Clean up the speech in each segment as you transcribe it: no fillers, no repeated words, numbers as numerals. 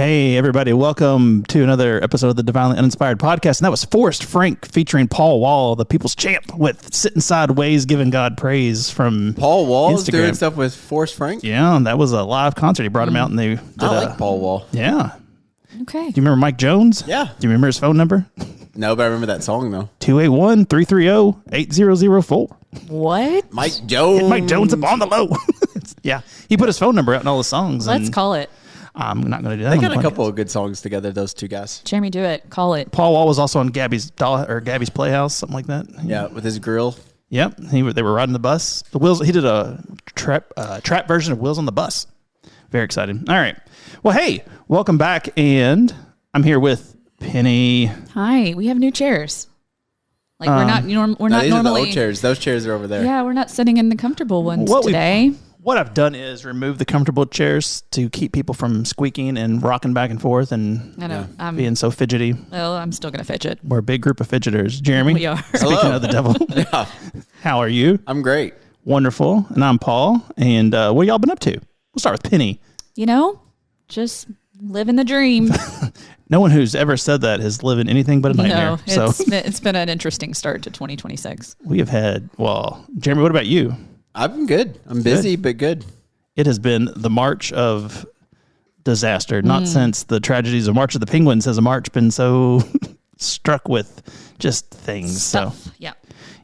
Hey, everybody. Welcome to another episode of the Divinely Uninspired podcast. And that was Forrest Frank featuring Paul Wall, the people's champ, with Sitting Sideways, Giving God Praise from Paul Wall's Instagram. Doing stuff with Forrest Frank? Yeah, that was a live concert. He brought him out and they did I like Paul Wall. Yeah. Okay. Do you remember Mike Jones? Yeah. Do you remember his phone number? No, but I remember that song, though. 281-330-8004. What? Mike Jones. Mike Jones up on the low. Yeah. He put his phone number out in all the songs. Let's call it. I'm not going to do that. They on got the a couple podcast. of good songs together, those two guys. Jeremy, do it. Call it. Paul Wall was also on Gabby's Playhouse, something like that. Yeah, with his grill. Yep, they were riding the bus. The Wheels. He did a trap version of Wheels on the Bus. Very exciting. All right. Well, hey, welcome back, and I'm here with Penny. Hi. We have new chairs. Like we're not These normally. are the old chairs. Those chairs are over there. Yeah, we're not sitting in the comfortable ones today. What I've done is remove the comfortable chairs to keep people from squeaking and rocking back and forth and I know. being so fidgety. Well, I'm still gonna fidget. We're a big group of fidgeters. Jeremy, We are. speaking Hello. of the devil, Yeah, how are you? I'm great. Wonderful. And I'm Paul. And what y'all been up to? We'll start with Penny. You know, just living the dream. No one who's ever said that has lived in anything but a nightmare. No, So it's been an interesting start to 2026. we have had, Jeremy, what about you? I've been good. I'm busy, but good. It has been the march of disaster. Not since the tragedies of March of the Penguins has a march been so struck with just things. Stuff. So, Yeah.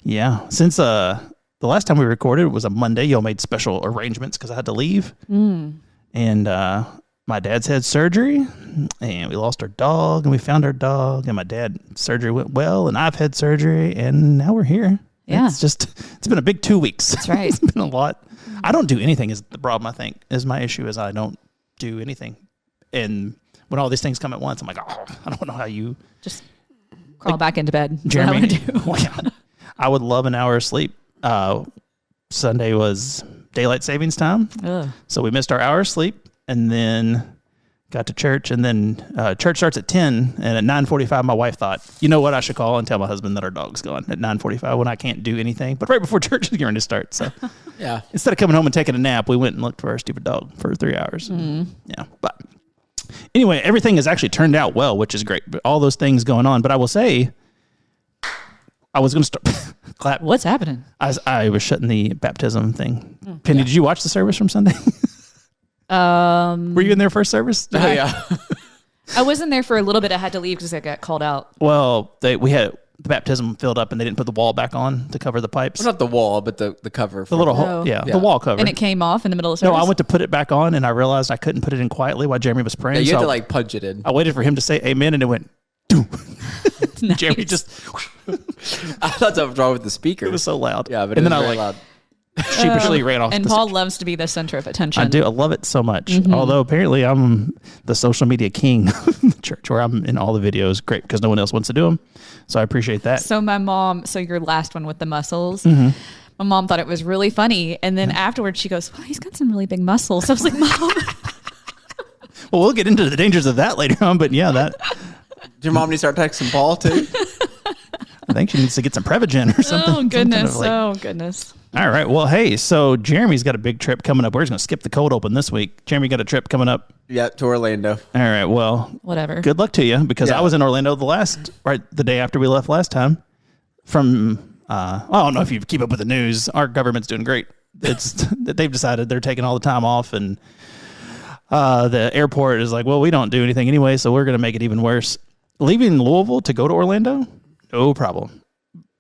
yeah. Since the last time we recorded, it was a Monday. Y'all made special arrangements because I had to leave. And my dad's had surgery, and we lost our dog, and we found our dog, and my dad's surgery went well, and I've had surgery, and now we're here. Yeah. It's been a big 2 weeks. That's right. It's been a lot. I don't do anything is the problem, I think, is my issue is I don't do anything. And when all these things come at once, I'm like, oh, I don't know how you... Just crawl back into bed. Jeremy, That's what I would do. well, I would love an hour of sleep. Sunday was daylight savings time, Ugh. so we missed our hour of sleep, and then got to church, and then church starts at 10, and at 9:45, my wife thought, you know what, I should call and tell my husband that our dog's gone at 9:45 when I can't do anything, but right before church is going to start, so Yeah. instead of coming home and taking a nap, we went and looked for our stupid dog for 3 hours. Yeah, but anyway, everything has actually turned out well, which is great, but all those things going on, but I will say, I was going to start... clap. What's happening? I was shutting the baptism thing. Penny, did you watch the service from Sunday? Were you in their first service? Oh, yeah. I wasn't there for a little bit. I had to leave because I got called out. Well, we had the baptism filled up, and they didn't put the wall back on to cover the pipes. Well, not the wall, but the cover. The little hole, Oh. yeah, Yeah. the wall cover. And it came off in the middle of No, service. I went to put it back on, and I realized I couldn't put it in quietly while Jeremy was praying. Yeah, you had so to like punch it in. I waited for him to say amen, and it went, doom. Nice. Jeremy just, I thought that was wrong with the speaker. it was so loud. Yeah, but and it then was I very loud. sheepishly ran off And the Paul stage. loves to be the center of attention. I do. I love it so much. Although apparently I'm the social media king of the church where I'm in all the videos. Great, because no one else wants to do them. So I appreciate that. So your last one with the muscles, Mm-hmm. my mom thought it was really funny. And then afterwards she goes, well, he's got some really big muscles. I was like, Mom. Well, we'll get into the dangers of that later on. But yeah, Did your mom need to start texting Paul, too? I think she needs to get some Prevagen or something. Oh, goodness. Something of Oh, goodness. all right. Well, hey, so Jeremy's got a big trip coming up. We're just going to skip the cold open this week. Jeremy got a trip coming up. Yeah, to Orlando. All right. Well, Whatever. good luck to you because Yeah. I was in Orlando the day after we left last time. I don't know if you keep up with the news. Our government's doing great. It's they've decided they're taking all the time off, and the airport is like, well, we don't do anything anyway, so we're going to make it even worse. Leaving Louisville to go to Orlando, no problem.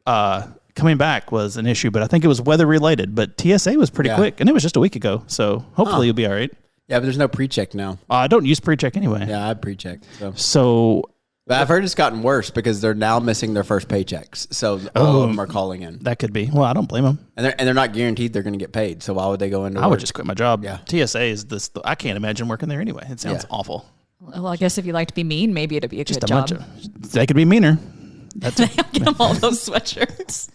Coming back was an issue, but I think it was weather related. But TSA was pretty Yeah. quick, and it was just a week ago, so hopefully you'll be all right. Yeah, but there's no pre-check now. I don't use pre-check anyway. Yeah, I pre-checked. So. So But I've heard it's gotten worse because they're now missing their first paychecks. So all of them are calling in. that could be. Well, I don't blame them. And they're not guaranteed they're going to get paid. So why would they go into I would work? just quit my job. Yeah. TSA is this. I can't imagine working there anyway. It sounds Yeah. awful. Well, I guess if you like to be mean, maybe it'd be a Just good a job. bunch of. They could be meaner. That's it. Get them all those sweatshirts.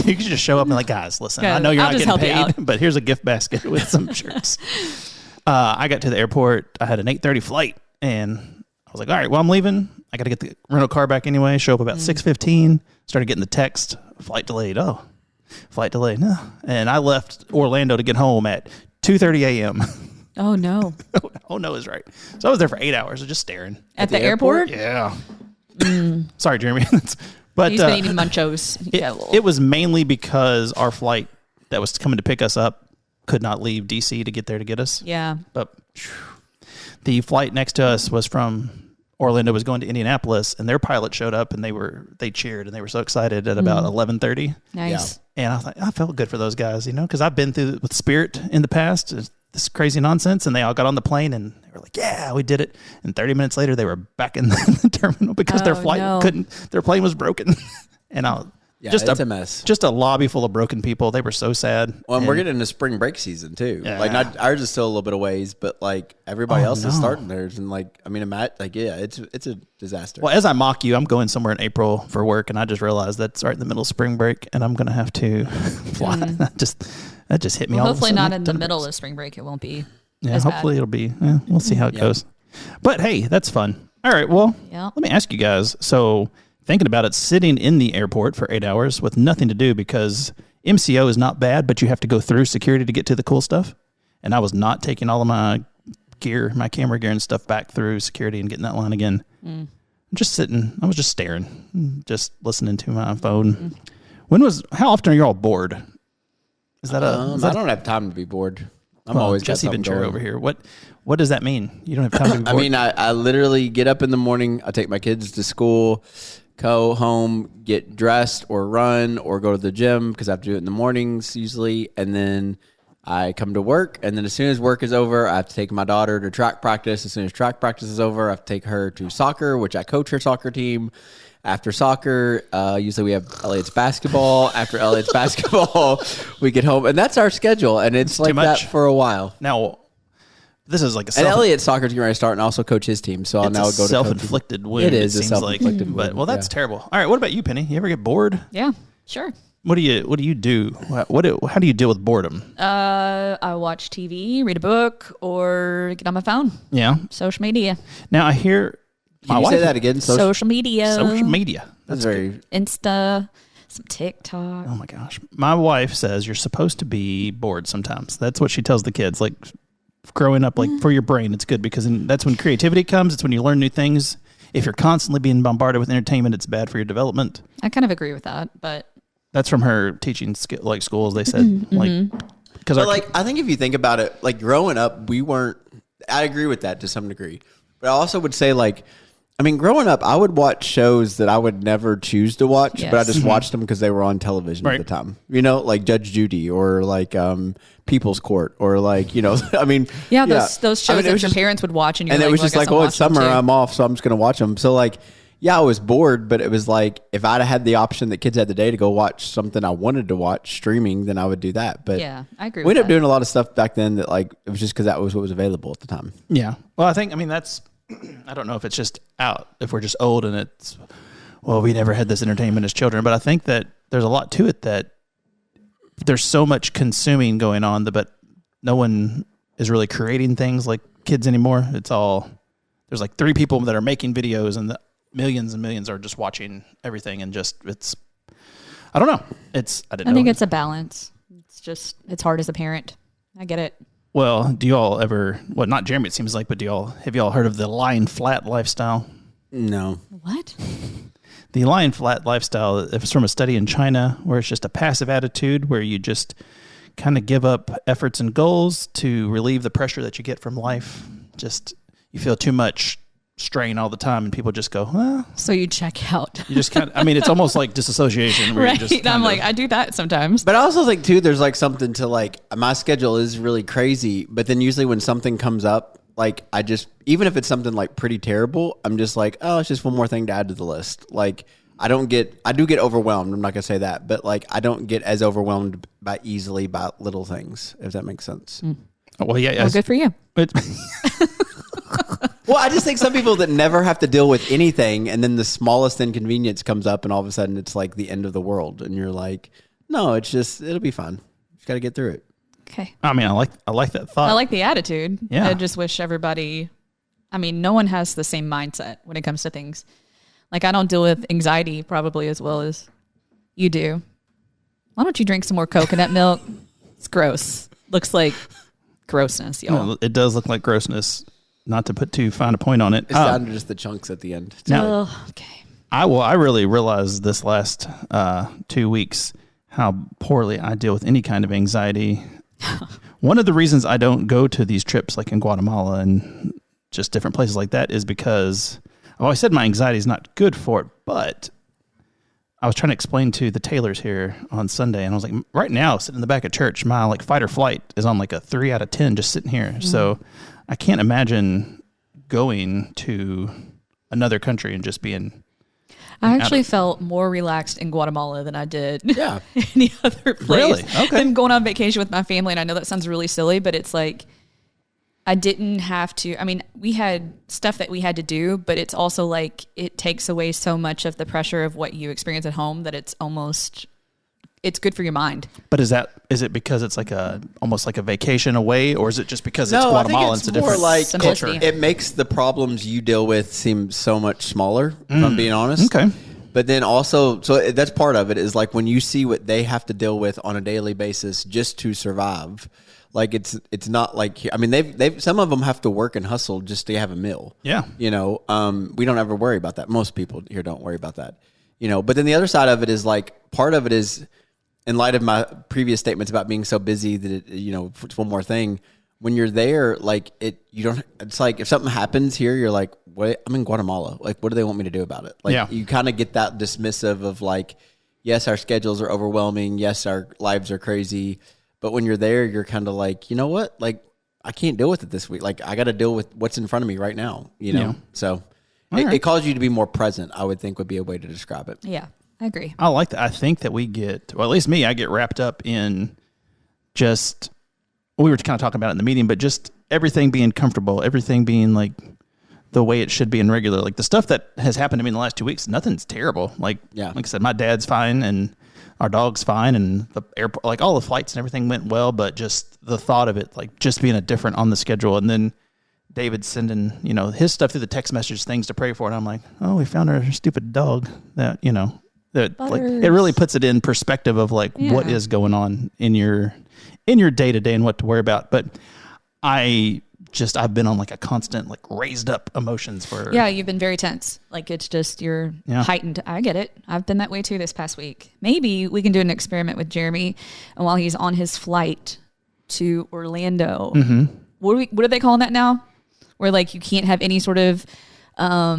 You could just show up and like, guys, listen, I Guys, know you're I'll not just getting help you paid, but here's a gift basket with some shirts. I got to the airport. I had an 8:30 flight, and I was like, all right, well, I'm leaving. I got to get the rental car back anyway. Show up about 6:15. Started getting the text, flight delayed. Oh, flight delayed. No. And I left Orlando to get home at 2:30 a.m. Oh no. Oh no is right. So I was there for 8 hours, just staring At the airport? Yeah. Sorry, Jeremy. But He's been eating munchos. it was mainly because our flight that was coming to pick us up could not leave DC to get there to get us. Yeah. But the flight next to us was from Orlando, was going to Indianapolis, and their pilot showed up, and they cheered, and they were so excited at about 11:30. Nice. And I thought, I felt good for those guys, because I've been through with Spirit in the past, this crazy nonsense, and they all got on the plane, and they were like, yeah, we did it. And 30 minutes later, they were back in the terminal because their flight their plane was broken. And it's a mess. Just a lobby full of broken people. They were so sad. Well, and we're getting into spring break season too. Yeah. Like ours is still a little bit of ways, but like everybody else is starting theirs, and it's a disaster. Well, as I mock you, I'm going somewhere in April for work, and I just realized that's right in the middle of spring break, and I'm going to have to fly. That just hit me. Well, hopefully not in the middle of spring break. It won't be. Yeah, hopefully it'll be. We'll see how it goes. But hey, that's fun. All right. Well, let me ask you guys. So, thinking about it, sitting in the airport for 8 hours with nothing to do, because MCO is not bad, but you have to go through security to get to the cool stuff. And I was not taking all of my gear, my camera gear and stuff back through security and getting that line again. I'm just sitting. I was just staring, just listening to my phone. How often are you all bored? Is that I don't have time to be bored. I'm always Jesse got something Ventura going. over here. What does that mean? You don't have time to be bored? I mean, I literally get up in the morning. I take my kids to school, go home, get dressed or run or go to the gym because I have to do it in the mornings usually. And then I come to work. And then as soon as work is over, I have to take my daughter to track practice. As soon as track practice is over, I have to take her to soccer, which I coach her soccer team. After soccer, usually we have Elliot's basketball. After Elliot's basketball, we get home. And that's our schedule. And it's like that for a while. Now, this is like and Elliot's soccer's getting ready to start and also coach his team. So I'll now go to self-inflicted wound. It is a self-inflicted wound. Well, that's terrible. All right, what about you, Penny? You ever get bored? Yeah, sure. What do you do? How do you deal with boredom? I watch TV, read a book, or get on my phone. Yeah. Social media. Now I hear Can you say that again? Social media. Social media. That's very Insta, some TikTok. Oh my gosh. My wife says you're supposed to be bored sometimes. That's what she tells the kids. Like growing up, like for your brain, it's good because that's when creativity comes. It's when you learn new things. If you're constantly being bombarded with entertainment, it's bad for your development. I kind of agree with that, but that's from her teaching schools. They said because I think if you think about it, like growing up, I agree with that to some degree, but I also would say growing up, I would watch shows that I would never choose to watch, but I just watched them because they were on television at the time. Like Judge Judy or like People's Court or like, those shows that your parents would watch and it was just like, it's summer, I'm off, so I'm just going to watch them. So like, I was bored, but it was like, if I'd had the option that kids had today to go watch something I wanted to watch streaming, then I would do that. But yeah, I agree we with ended up that. doing a lot of stuff back then that like, it was just because that was what was available at the time. Yeah. Well, that's, I don't know if it's just if we're just old and we never had this entertainment as children, but I think that there's a lot to it that there's so much consuming going on, but no one is really creating things like kids anymore. It's all, there's like 3 people that are making videos and the millions and millions are just watching everything and I don't know. I think it's a balance. It's hard as a parent. I get it. Well, do you all ever, not Jeremy, it seems like, but have you all heard of the lying flat lifestyle? No. What? The lying flat lifestyle is from a study in China where it's just a passive attitude where you just kind of give up efforts and goals to relieve the pressure that you get from life. Just, you feel too much strain all the time and people just go, well. So you check out. You just kind of, it's almost like disassociation. Where right. You just I'm like, I do that sometimes. But I also think too, there's like something to like, my schedule is really crazy, but then usually when something comes up, like even if it's something like pretty terrible, I'm just like, oh, it's just one more thing to add to the list. Like I do get overwhelmed. I'm not gonna say that, but like I don't get as overwhelmed easily by little things, if that makes sense. Well, yeah. Well, good for you. Well, I just think some people that never have to deal with anything, and then the smallest inconvenience comes up, and all of a sudden it's like the end of the world, and you're like, no, it'll be fine. Just got to get through it. Okay. I like that thought. I like the attitude. Yeah. I just wish everybody, no one has the same mindset when it comes to things. Like I don't deal with anxiety probably as well as you do. Why don't you drink some more coconut milk? It's gross. Looks like grossness, y'all. Well, it does look like grossness. Not to put too fine a point on it. It's down to just the chunks at the end. Now, Okay. I really realized this last 2 weeks how poorly I deal with any kind of anxiety. One of the reasons I don't go to these trips like in Guatemala and just different places like that is because I've always said my anxiety is not good for it, but I was trying to explain to the Taylors here on Sunday, and I was like, right now, sitting in the back of church, my like fight or flight is on like a 3 out of 10 just sitting here. So I can't imagine going to another country and just being... I actually felt more relaxed in Guatemala than I did any other place. Really? Okay. I'm going on vacation with my family, and I know that sounds really silly, but it's like I didn't have to. I mean, we had stuff that we had to do, but it's also like it takes away so much of the pressure of what you experience at home that it's good for your mind. But is it because it's like almost like a vacation away, or is it just because it's No, Guatemala I and think it's a different like culture? It makes the problems you deal with seem so much smaller, if I'm being honest. Okay. But then also, so that's part of it is like when you see what they have to deal with on a daily basis just to survive. Like it's not like, I mean, they've some of them have to work and hustle just to have a meal. Yeah. You know, we don't ever worry about that. Most people here don't worry about that. You know, but then the other side of it is like part of it is, in light of my previous statements about being so busy that it's one more thing. When you're there, like it's like if something happens here, you're like, what? I'm in Guatemala. Like, what do they want me to do about it? Like, you kind of get that dismissive of like, yes, our schedules are overwhelming. Yes, our lives are crazy. But when you're there, you're kind of like, you know what? Like, I can't deal with it this week. Like, I got to deal with what's in front of me right now. You know, Yeah. So Right. it calls you to be more present. I would think would be a way to describe it. Yeah, I agree. I like that. I think that we get, well, at least me, I get wrapped up in just, we were kind of talking about it in the meeting, but just everything being comfortable, everything being like the way it should be in regular. Like the stuff that has happened to me in the last 2 weeks, nothing's terrible. Like I said, my dad's fine and our dog's fine and the airport, like all the flights and everything went well, but just the thought of it, like just being a different on the schedule. And then David sending, his stuff through the text message, things to pray for. And I'm like, oh, we found our stupid dog that, that like it really puts it in perspective of like what is going on in your day to day and what to worry about. But I've been on like a constant like raised up emotions for. Yeah, you've been very tense. Like it's just you're heightened. I get it. I've been that way too this past week. Maybe we can do an experiment with Jeremy, and while he's on his flight to Orlando, what are they calling that now? Where like you can't have any sort of I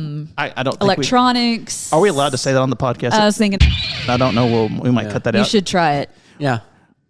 don't think electronics. Are we allowed to say that on the podcast? I was thinking I don't know. We might cut that out. you should try it. Yeah.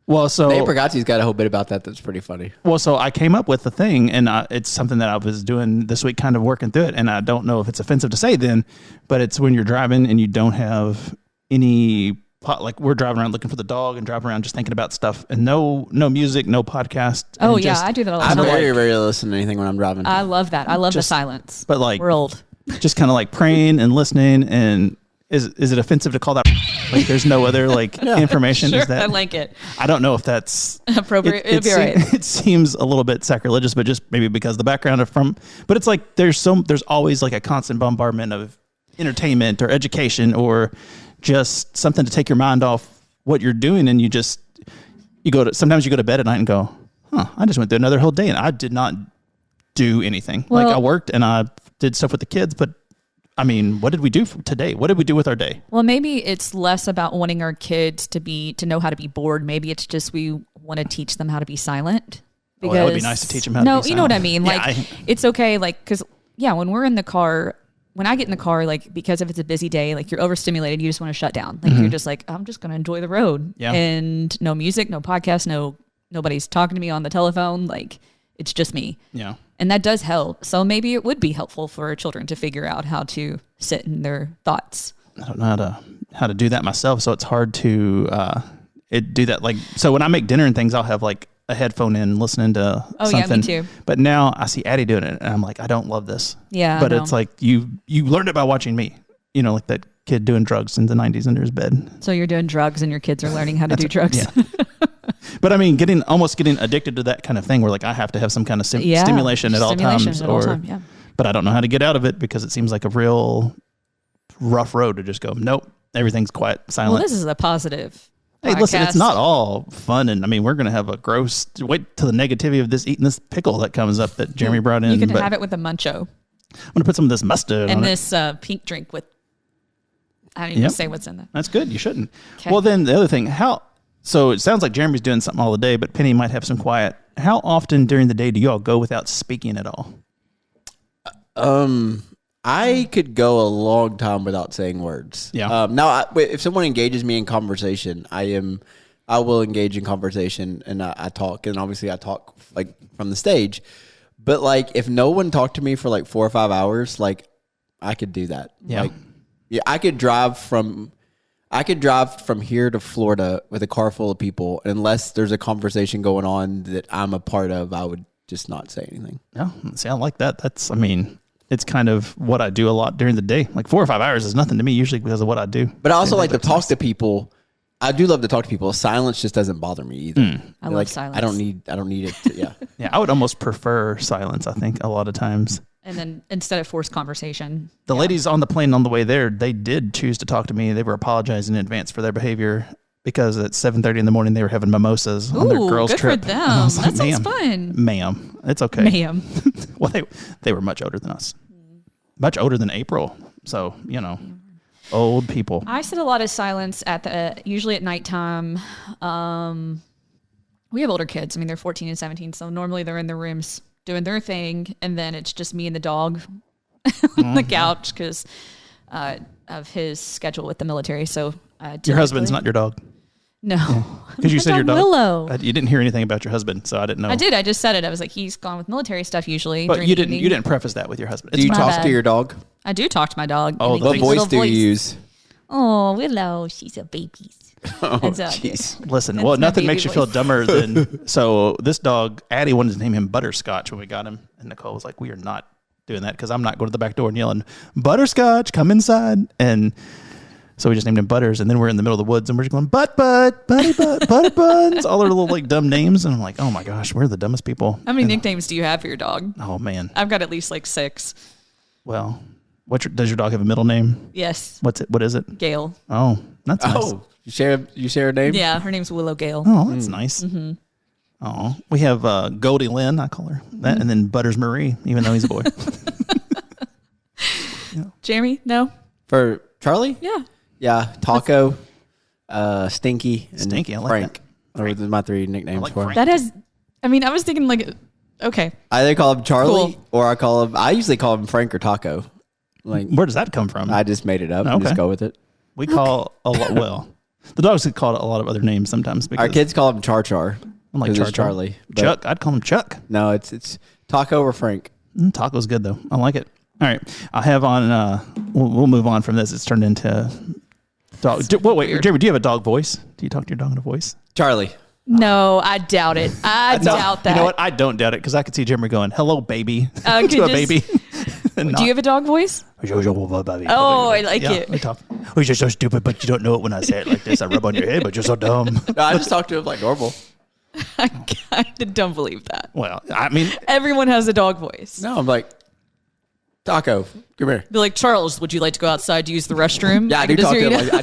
Well, so Dave Bragazzi's got a whole bit about that that's pretty funny. Well, so I came up with the thing, and it's something that I was doing this week, kind of working through it. And I don't know if it's offensive to say then, but it's when you're driving and you don't have any, like we're driving around looking for the dog and driving around just thinking about stuff and no music, no podcast. Oh, yeah, I do that all the time. I very rarely listen to anything when I'm driving. I love that. I love the silence. But like, we're old. Just kind of like praying and listening. And is it offensive to call that? Like, there's no other like information. Sure, Is that? I like it. I don't know if that's appropriate. It'd be right. It seems a little bit sacrilegious, but just maybe because the background of but it's like there's always like a constant bombardment of entertainment or education or just something to take your mind off what you're doing. And sometimes you go to bed at night and go, I just went through another whole day and I did not do anything. Well, like I worked and I did stuff with the kids, but I mean, what did we do today? What did we do with our day? Well, maybe it's less about wanting our kids to know how to be bored. Maybe it's just we want to teach them how to be silent. Because that would be nice to teach them how to be silent. No, you know what I mean? Yeah, like, it's okay. Like, because, when we're in the car, when I get in the car, like, because if it's a busy day, like, you're overstimulated, you just want to shut down. Like, you're just like, I'm just going to enjoy the road. Yeah. And no music, no podcast, nobody's talking to me on the telephone. Like, it's just me. Yeah. And that does help. So maybe it would be helpful for children to figure out how to sit in their thoughts. I don't know how to do that myself, so it's hard to do that. Like, so when I make dinner and things, I'll have like a headphone in listening to something. Yeah, me too. But now I see Addie doing it, and I'm like, I don't love this. Yeah, but it's like you learned it by watching me. Like that kid doing drugs in the 90s under his bed. So you're doing drugs, and your kids are learning how to do drugs. Yeah. But I mean, getting addicted to that kind of thing where like I have to have some kind of stimulation at all times. But I don't know how to get out of it because it seems like a real rough road to just go, nope, everything's quiet, silent. Well, this is a positive. Hey, listen, it's podcast. not all fun, and I mean, we're gonna have a gross. Wait till the negativity of this eating this pickle that comes up that Jeremy brought in. You can but have it with a muncho I'm gonna put some of this mustard and on this pink drink with. I don't even Yep. say what's in there. That's good. You shouldn't. 'Kay. Well, then the other thing, so it sounds like Jeremy's doing something all the day, but Penny might have some quiet. How often during the day do you all go without speaking at all? I could go a long time without saying words. Yeah. Now, if someone engages me in conversation, I will engage in conversation and I talk, and obviously I talk like from the stage. But like, if no one talked to me for like 4 or 5 hours, like I could do that. Yeah. Like, yeah, I could drive from here to Florida with a car full of people. Unless there's a conversation going on that I'm a part of, I would just not say anything. Yeah. See, I like that. It's kind of what I do a lot during the day. Like 4 or 5 hours is nothing to me usually because of what I do. But I also like to talk to people. I do love to talk to people. Silence just doesn't bother me either. I love silence. I don't need it. Yeah. Yeah, I would almost prefer silence, I think, a lot of times. And then instead of forced conversation. The ladies on the plane on the way there, they did choose to talk to me. They were apologizing in advance for their behavior because at 7:30 in the morning they were having mimosas on their Ooh, girls' good trip. for them. And I was like, That sounds "Ma'am, fun. Ma'am, it's okay. Ma'am. Well, they were much older than us. Much older than April. So, old people. I sit a lot of silence usually at nighttime. We have older kids. I mean, they're 14 and 17. So normally they're in their rooms doing their thing. And then it's just me and the dog on the couch because of his schedule with the military. So Your husband's not your dog. No. Because you said dog your dog. Willow. You didn't hear anything about your husband, so I didn't know. I did. I just said it. I was like, he's gone with military stuff usually. But during you the didn't. evening. You didn't preface that with your husband. Do you my talk bad. to your dog? I do talk to my dog. Oh, And he the What makes voice little do you use? Oh, Willow, she's a baby. Oh, That's all jeez. Listen, That's well, my nothing baby makes you feel voice. dumber than so. This dog, Addie, wanted to name him Butterscotch when we got him, and Nicole was like, "We are not doing that because I'm not going to the back door and yelling Butterscotch, come inside." And so we just named him Butters, and then we're in the middle of the woods and we're just going buddy butter buns, all our little like dumb names, and I'm like, "Oh my gosh, we're the dumbest people." How many nicknames do you have for your dog? Oh man, I've got at least like 6. well, does your dog have a middle name? Yes. What is it? Gail. Oh, that's nice. Oh, you share a name? Yeah, her name's Willow Gale. Oh, that's nice. Oh, we have Goldie Lynn, I call her that, and then Butters Marie, even though he's a boy. Jeremy? No? For Charlie? Yeah. Yeah. Taco, Stinky, and Stinky, I like Frank. Those are my 3 nicknames like for him. Frank. That has, I mean, I was thinking like, okay. I either call him Charlie Cool. or I usually call him Frank or Taco. Like, Where does that come from? I just made it up and Okay. just go with it. We call a lot. Well, the dogs get called a lot of other names sometimes. Because Our kids call him Char Char. I'm like 'cause it's Char. Charlie. But Chuck. I'd call him Chuck. No, it's Taco or Frank. Taco's good though. I like it. All right, I have on. We'll move on from this. It's turned into dog. Wait, Jeremy, do you have a dog voice? Do you talk to your dog in a voice? Charlie. No, I doubt it. I doubt that. You know what? I don't doubt it because I could see Jeremy going, "Hello, baby," could to a just- baby. Do you have a dog voice? Oh, I like it. We talk. Oh, you're so stupid, but you don't know it when I say it like this. I rub on your head, but you're so dumb. No, I just talk to him like normal. I kind of don't believe that. Well, I mean, Everyone has a dog voice. No, I'm like, Taco, come here. Be like, Charles, would you like to go outside to use the restroom? Yeah, I do can just talk to hear him. you. Like,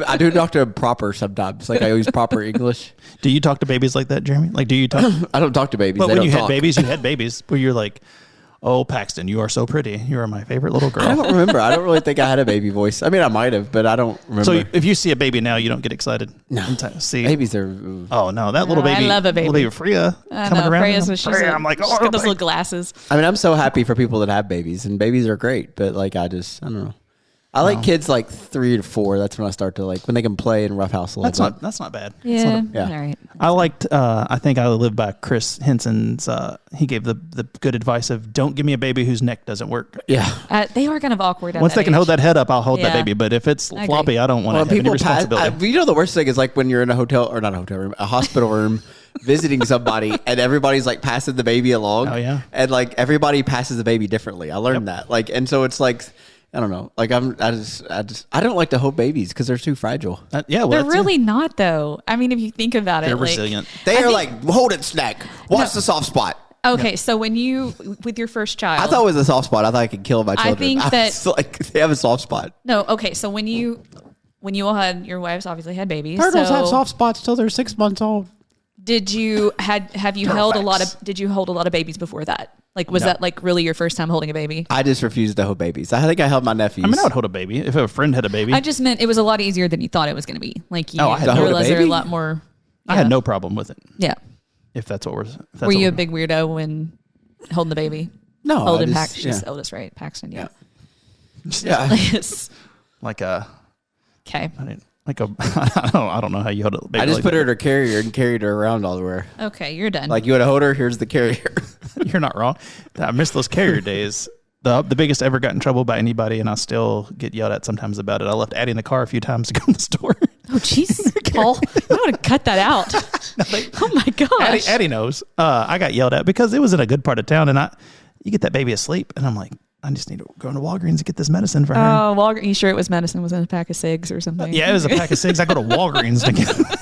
I do talk to him proper sometimes. Like I use proper English. do you talk to babies like that, Jeremy? Like, do you talk? I don't talk to babies. But They when don't you talk. had babies, you had babies where you're like, "Oh, Paxton, you are so pretty. You are my favorite little I girl." don't remember. I don't really think I had a baby voice. I mean, I might have, but I don't remember. So if you see a baby now, you don't get excited. No. See, Babies are. oh no, that little I baby. love a baby. Little baby Freya I coming know, around. Freya's she's Freya, I'm like, she's oh, got those little glasses. I mean, I'm so happy for people that have babies, and babies are great. But like, I don't know. I like kids like 3 to 4. That's when I start to like when they can play and roughhouse a little bit. That's not bad. Yeah, yeah. all right. I liked. I think I lived by Chris Henson's. He gave the good advice of don't give me a baby whose neck doesn't work. Yeah. They are kind of awkward. At Once that they can age. hold that head up, I'll hold that Yeah. baby. But if it's I floppy, agree. I don't want When to have any people pass, responsibility. you know, the worst thing is like when you're in a hotel or not a hotel room, a hospital room, visiting somebody, and everybody's like passing the baby along. Oh, yeah. And like everybody passes the baby differently. I learned that. Like, and so it's like, I don't know. Like I don't like to hold babies because they're too fragile. Yeah, well, They're that's- really not though. I mean, if you think about it, They're like, resilient. They are like, hold it, snack. Watch the soft spot. Okay, so when you with your first child, I thought it was a soft spot. I thought I could kill my children. think I that- was like they have a soft spot. no. Okay, so when you when you all had your wives obviously had babies. Turtles have soft spots till they're 6 months old. Did you have you held a lot of? Did you hold a lot of babies before that? Like, was that like really your first time holding a baby? I just refused to hold babies. I think I held my nephews. I mean, I would hold a baby if a friend had a baby. I just meant it was a lot easier than you thought it was going to be. Like, you I had to hold a realized there were a baby? lot more. I had no problem with it. Yeah. If that's what we're. If that's Were you a big weirdo when holding the baby? No, Holden Paxton. She's the oldest, right? Paxton. Yeah. Yeah. Yes. Like a. Okay. I don't know how you hold a baby. I just like put that. her in her carrier and carried her around all everywhere. Okay, you're done. Like, you want to hold her? Here's the carrier. You're not wrong. I miss those carrier days. The biggest I ever got in trouble by anybody, and I still get yelled at sometimes about it. I left Addie in the car a few times to go to the store. Oh, jeez, Paul. I want to cut that out. Oh, my gosh. Addie knows. I got yelled at because it was in a good part of town, and you get that baby asleep, and I'm like, I just need to go into Walgreens and get this medicine for her. Oh, Walgreens. You sure it was medicine? Was it a pack of cigs or something? Yeah, it was a pack of cigs. I go to Walgreens to get.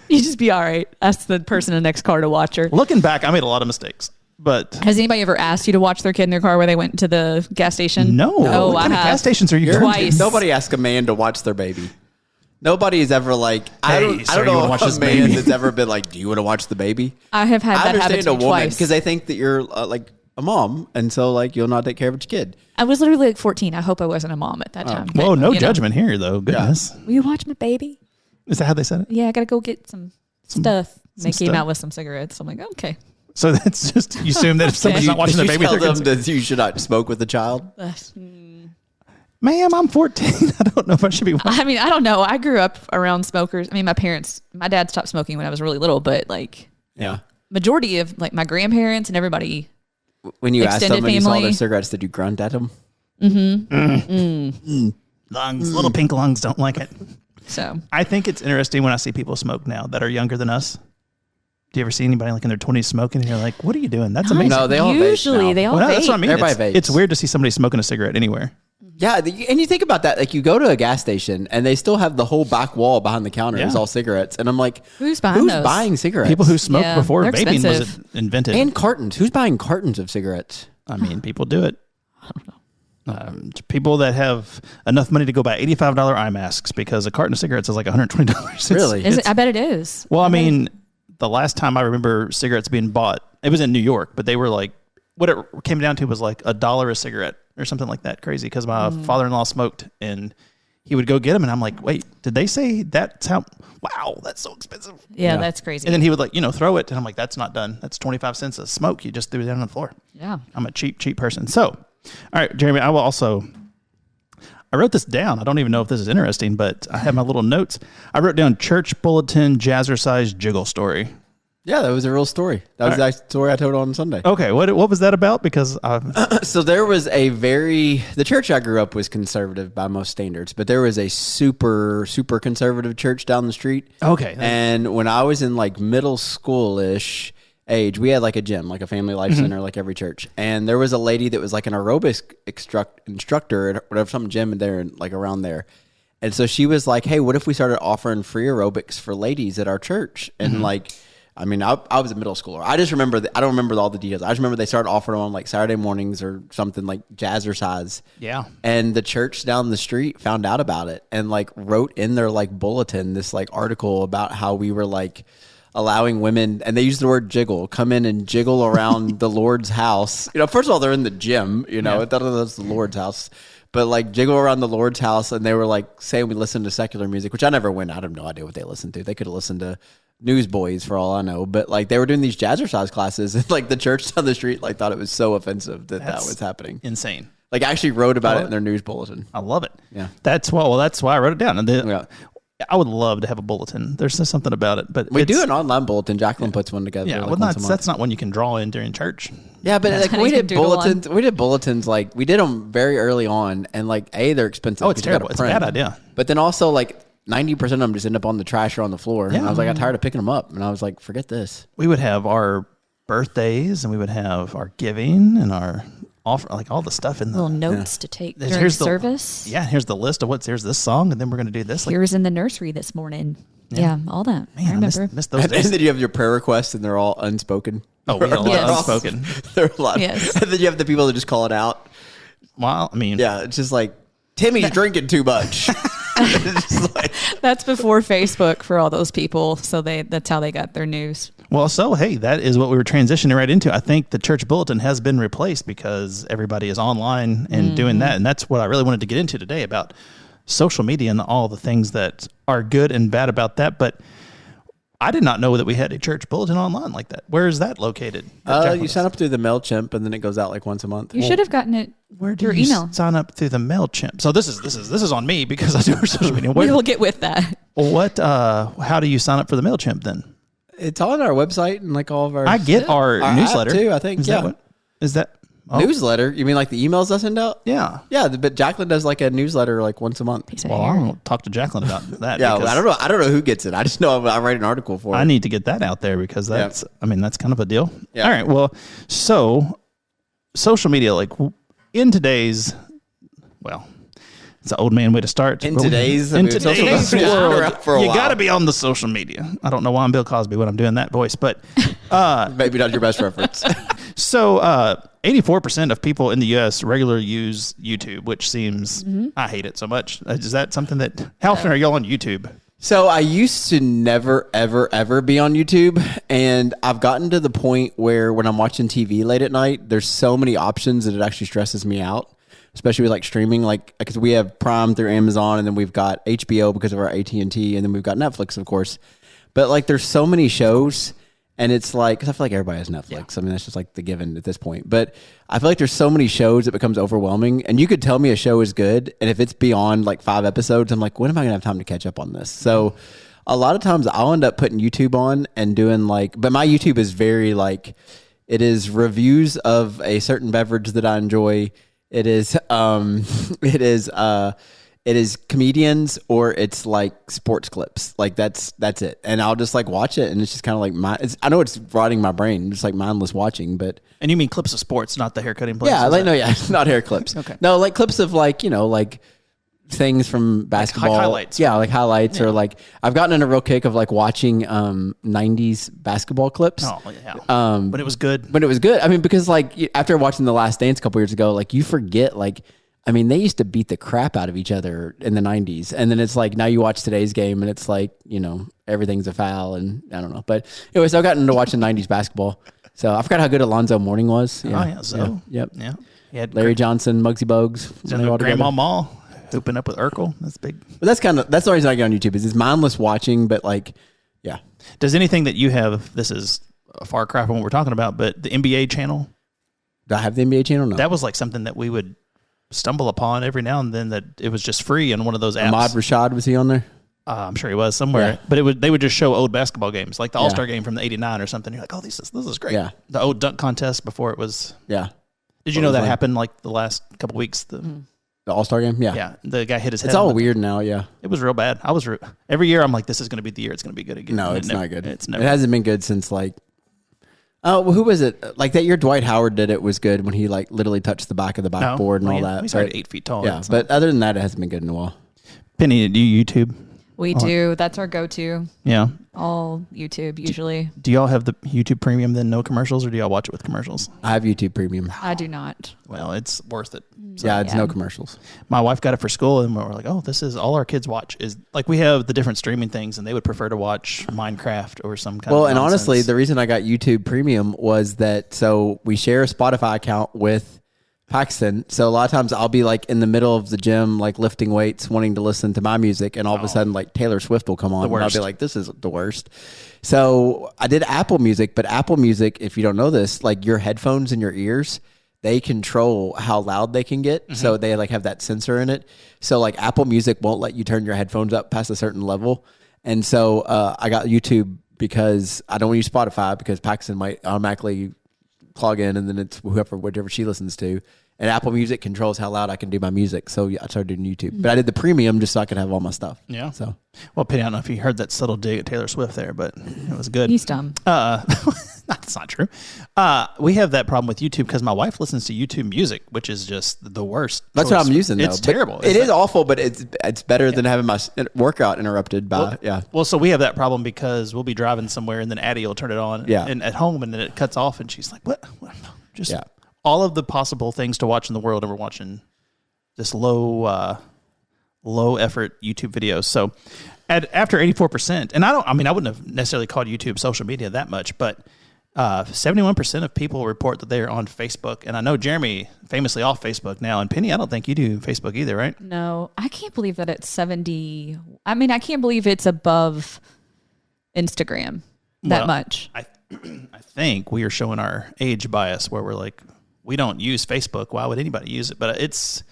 You just be all right. Ask the person in the next car to watch her. Looking back, I made a lot of mistakes, but Has anybody ever asked you to watch their kid in their car where they went to the gas station? no. Oh, What I kind of have. gas stations are you going Twice. to? Nobody asks a man to watch their baby. Nobody is ever like, I Hey, don't sir, you know wanna watch a this man baby? that's ever been like, do you want to watch the baby? I have had I that happen understand to a me woman twice. because they think that you're like a mom, and so like you'll not take care of your kid. I was literally like 14. I hope I wasn't a mom at that time. Whoa, But, no you know. judgment here, though. Goodness. Will you watch my baby? Is that how they said it? Yeah, I got to go get some stuff. They came stuff. out with some cigarettes. I'm like, okay. So that's just, you assume that if somebody's not watching their Did baby, you tell they're them gonna, that you should not smoke with a child. ma'am, I'm 14. I don't know if I should be watching. I mean, I don't know. I grew up around smokers. I mean, my dad stopped smoking when I was really little, but like Yeah. majority of like my grandparents and everybody. When you asked Extended them and you saw family. their cigarettes, did you grunt at them? Lungs, little pink lungs don't like it. So I think it's interesting when I see people smoke now that are younger than us. Do you ever see anybody like in their 20s smoking and you're like, what are you doing? That's amazing. No, they all vape usually now. they all Well, vape. that's what I mean. Everybody vapes. It's weird to see somebody smoking a cigarette anywhere. Yeah, and you think about that, like you go to a gas station and they still have the whole back wall behind the counter is Yeah. all cigarettes, and I'm like, Who's buying those? buying cigarettes? People who smoked Yeah, before they're vaping was expensive. invented. and cartons. Who's buying cartons of cigarettes? I mean, people do it. I don't know. People that have enough money to go buy $85 eye masks because a carton of cigarettes is like $120. Really? Is it? I bet it is. Well, I mean, the last time I remember cigarettes being bought, it was in New York, but they were like, what it came down to was like $1 a cigarette or something like that. Crazy. Because my father-in-law smoked and he would go get them. And I'm like, wait, did they say that's how? Wow, that's so expensive. Yeah, that's crazy. And then he would like, throw it. And I'm like, that's not done. That's 25 cents a smoke. You just threw it down on the floor. Yeah. I'm a cheap person. So, all right, Jeremy, I wrote this down. I don't even know if this is interesting, but I have my little notes. I wrote down church bulletin jazzercise jiggle story. Yeah, that was a real story. That was the story I told on Sunday. Okay, what was that about? Because So there was the church I grew up was conservative by most standards, but there was a super conservative church down the street. Okay. And when I was in like middle school-ish age, we had like a gym, like a family life center, like every church. And there was a lady that was like an aerobics instructor at whatever, some gym in there and like around there. And so she was like, hey, what if we started offering free aerobics for ladies at our church? And like, I mean, I was a middle schooler. I just remember I don't remember all the details. I just remember they started offering them on like Saturday mornings or something like jazzercise. Yeah. And the church down the street found out about it and like wrote in their like bulletin this like article about how we were like allowing women, and they used the word jiggle, come in and jiggle around the Lord's house. First of all, they're in the gym, that's the Lord's house. But like jiggle around the Lord's house, and they were like saying we listen to secular music, which I never went. I have no idea what they listened to. They could have listened to Newsboys for all I know. But like they were doing these jazzercise classes, and like the church down the street like thought it was so offensive that was happening. Insane. Like I actually wrote about it in their news bulletin. I love it. Yeah. That's why I wrote it down. And Yeah. I would love to have a bulletin. There's just something about it, but We do an online bulletin. Jacqueline puts one together. Yeah, like well, once a month. that's not one you can draw in during church. Yeah, but like Kinda we you did can doodle bulletins. We did bulletins like we did them very early on, and like they're expensive. Oh, it's 'cause you gotta terrible. It's a print. bad idea. But then also like 90% of them just end up on the trash or on the floor. And Yeah. I was like, I'm tired of picking them up, and I was like, forget this. We would have our birthdays, and we would have our giving and our offer, like all the stuff in the Little notes to take during Here's the- service. Yeah, here's the list of here's this song, and then we're going to do this. Like, Here's in the nursery this morning. Yeah, all that. I man, I remember. missed those And days. then you have your prayer requests, and they're all unspoken. Oh, we had a lot Yes. of unspoken. They're a lot. Yes. And then you have the people that just call it out. Well, I mean, Yeah, it's just like Timmy's drinking too much. That's before Facebook for all those people. So that's how they got their news. Well, so, hey, that is what we were transitioning right into. I think the church bulletin has been replaced because everybody is online and doing that. And that's what I really wanted to get into today about social media and all the things that are good and bad about that. But I did not know that we had a church bulletin online like that. Where is that located? You sign up through the MailChimp, and then it goes out like once a month. You should have gotten it through email. Sign up through the MailChimp? So this is on me because I do our social media. We will get with that. What? How do you sign up for the MailChimp then? It's on our website and like all of our. I get our newsletter app too. I think. Is that newsletter? You mean like the emails I send out? Yeah. Yeah, but Jacqueline does like a newsletter like once a month. Well, I'll talk to Jacqueline about that. Yeah, I don't know. I don't know who gets it. I just know I write an article for it. I need to get that out there because that's kind of a deal. Yeah. All right. Well, so social media, like in today's, it's an old man way to start. In today's world, for a you while. got to be on the social media. I don't know why I'm Bill Cosby when I'm doing that voice, but maybe not your best reference. So 84% of people in the U.S. regularly use YouTube, which seems, I hate it so much. Is that something that, how often are y'all on YouTube? So I used to never, ever, ever be on YouTube. And I've gotten to the point where when I'm watching TV late at night, there's so many options that it actually stresses me out. Especially with like streaming, like because we have Prime through Amazon, and then we've got HBO because of our AT&T, and then we've got Netflix, of course. But like, there's so many shows, and it's like, because I feel like everybody has Netflix. Yeah. I mean, that's just like the given at this point. But I feel like there's so many shows it becomes overwhelming, and you could tell me a show is good, and if it's beyond like 5 episodes, I'm like, when am I gonna have time to catch up on this? So a lot of times I'll end up putting YouTube on and doing like, but my YouTube is very like, it is reviews of a certain beverage that I enjoy. It is comedians, or it's like sports clips. Like that's it. And I'll just like watch it, and it's just kind of like I know it's rotting my brain, just like mindless watching. But and you mean clips of sports, not the haircutting place? Yeah, not hair clips. Okay, no, like clips of like like things from basketball, like highlights. Yeah, like highlights, or like I've gotten in a real kick of like watching 90s basketball clips. Oh yeah, but it was good. I mean, because like after watching The Last Dance a couple years ago, like you forget like. I mean, they used to beat the crap out of each other in the 90s. And then it's like, now you watch today's game and it's like, everything's a foul, and I don't know. But anyway, so I've gotten into watching 90s basketball. So I forgot how good Alonzo Mourning was. Yeah. Oh, yeah. So, yep. Yeah. He had Larry Johnson, Muggsy Bogues. Grandma Mall, hooping up with Urkel. That's big. But that's the reason I get on YouTube is it's mindless watching, but like, yeah. Does anything that you have, this is a far cry from what we're talking about, but the NBA channel? Do I have the NBA channel? No. That was like something that we would stumble upon every now and then, that it was just free on one of those apps. Ahmad Rashad, was he on there? I'm sure he was somewhere, but they would just show old basketball games, like the All-Star game from the '89 or something. You're like, oh, this is great. Yeah. The old dunk contest before it was. Yeah. Did you know that happened like the last couple weeks? The All-Star game? Yeah. Yeah. The guy hit his head. It's all weird now. Yeah. It was real bad. Every year I'm like, this is going to be the year it's going to be good again. No, it's not good. It's never. It hasn't been good since like. Oh, well, who was it? Like that year Dwight Howard did it was good when he like literally touched the back of the backboard and all that. He's already 8 feet tall. Yeah, but other than that, it hasn't been good in a while. Penny, do you YouTube? We do. That's our go-to. Yeah. All YouTube usually. Do y'all have the YouTube Premium then, no commercials, or do y'all watch it with commercials? I have YouTube Premium. I do not. Well, it's worth it. So, yeah, it's no commercials. My wife got it for school, and we're like, oh, this is all our kids watch. Is like we have the different streaming things, and they would prefer to watch Minecraft or some kind of Well, and nonsense. honestly, the reason I got YouTube Premium was that so we share a Spotify account with Paxton. So a lot of times I'll be like in the middle of the gym, like lifting weights, wanting to listen to my music, and all of a sudden like Taylor Swift will come on, and I'll be like, this is the worst. So I did Apple Music, but Apple Music, if you don't know this, like your headphones in your ears, they control how loud they can get. Mm-hmm. So they like have that sensor in it. So like Apple Music won't let you turn your headphones up past a certain level. And so I got YouTube because I don't use Spotify because Paxton might automatically plug in, and then it's whatever she listens to. And Apple Music controls how loud I can do my music. So yeah, I started doing YouTube. But I did the premium just so I could have all my stuff. Yeah. So well, Penny, I don't know if you heard that subtle dig at Taylor Swift there, but it was good. He's dumb. That's not true. We have that problem with YouTube because my wife listens to YouTube Music, which is just the worst. That's what I'm using, though. It's terrible. It is awful, but it's better than having my workout interrupted by, Well, so we have that problem because we'll be driving somewhere and then Addie will turn it on and at home, and then it cuts off and she's like, what? Just all of the possible things to watch in the world, and we're watching this low effort YouTube videos. So after 84%, and I wouldn't have necessarily called YouTube social media that much, but 71% of people report that they're on Facebook. And I know Jeremy famously off Facebook now, and Penny, I don't think you do Facebook either, right? No, I can't believe that it's 70. I mean, I can't believe it's above Instagram that much. I think we are showing our age bias where we're like, we don't use Facebook. Why would anybody use it? But it's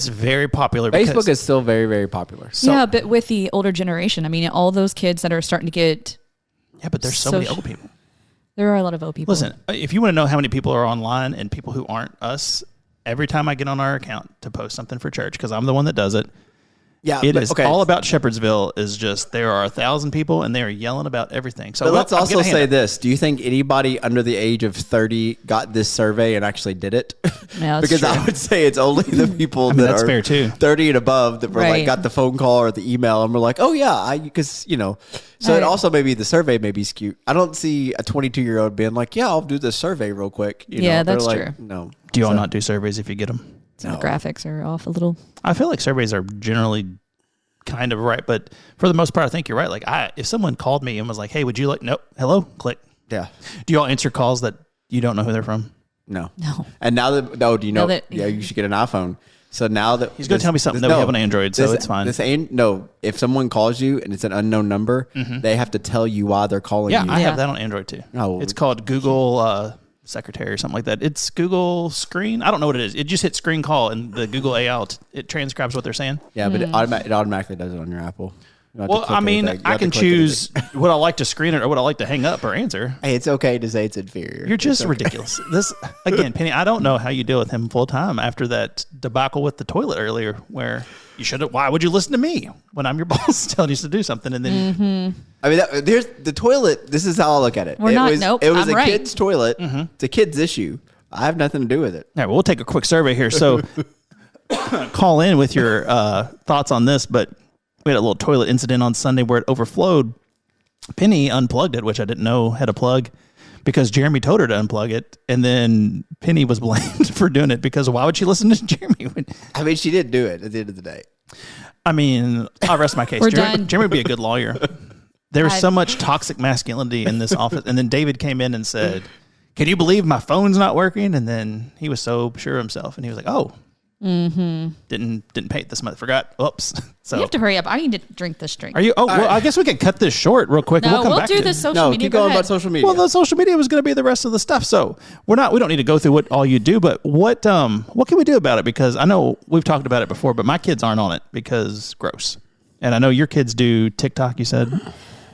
very popular. Facebook is still very, very popular. So, yeah, but with the older generation, I mean, all those kids that are starting to get... Yeah, but there's so many old people. There are a lot of old people. Listen, if you want to know how many people are online and people who aren't us, every time I get on our account to post something for church, because I'm the one that does it, it is all about Shepherdsville. Is just there are 1,000 people and they are yelling about everything. So but let's also say this: do you think anybody under the age of 30 got this survey and actually did it? Yeah, because true. I would say it's only the people that that's are fair too. 30 and above that were like got the phone call or the email and were like, oh yeah, because So it also maybe the survey may be skewed. I don't see a 22-year-old being like, yeah, I'll do this survey real quick. That's like, true. No. Do you all not do surveys if you get them? So the graphics are off a little. I feel like surveys are generally kind of right, but for the most part, I think you're right. Like if someone called me and was like, hey, would you like, nope, hello, click. Yeah. Do you all answer calls that you don't know who they're from? No. No. And now that, do you know, you should get an iPhone. So now that he's going to tell me something that we have on Android, so it's fine. If someone calls you and it's an unknown number, they have to tell you why they're calling you. Yeah, I have that on Android too. Oh, it's called Google Secretary or something like that. It's Google Screen. I don't know what it is. It just hits screen call and the Google AI, it transcribes what they're saying. Yeah, but it automatically does it on your Apple. Well, I mean, I can choose what I like to screen it or what I like to hang up or answer. Hey, it's okay to say it's inferior. You're just ridiculous. This again, Penny, I don't know how you deal with him full time after that debacle with the toilet earlier where you should have, why would you listen to me when I'm your boss telling you to do something? And then I mean, there's the toilet. This is how I look at it. It was a kid's toilet. It's a kid's issue. I have nothing to do with it. All right, well, we'll take a quick survey here. So call in with your thoughts on this, but we had a little toilet incident on Sunday where it overflowed. Penny unplugged it, which I didn't know had a plug because Jeremy told her to unplug it. And then Penny was blamed for doing it because why would she listen to Jeremy? I mean, she did do it at the end of the day. I mean, I'll rest my case. Jeremy would be a good lawyer. There's so much toxic masculinity in this office. And then David came in and said, can you believe my phone's not working? And then he was so sure of himself. And he was like, oh. Didn't pay this month. Forgot. Oops. So you have to hurry up. I need to drink this drink. Are you? Oh, well, I guess we could cut this short real quick. No, we'll do the social media. Keep going about social media. Well, the social media was going to be the rest of the stuff. So we don't need to go through what all you do, but what can we do about it? Because I know we've talked about it before, but my kids aren't on it because gross. And I know your kids do TikTok. You said.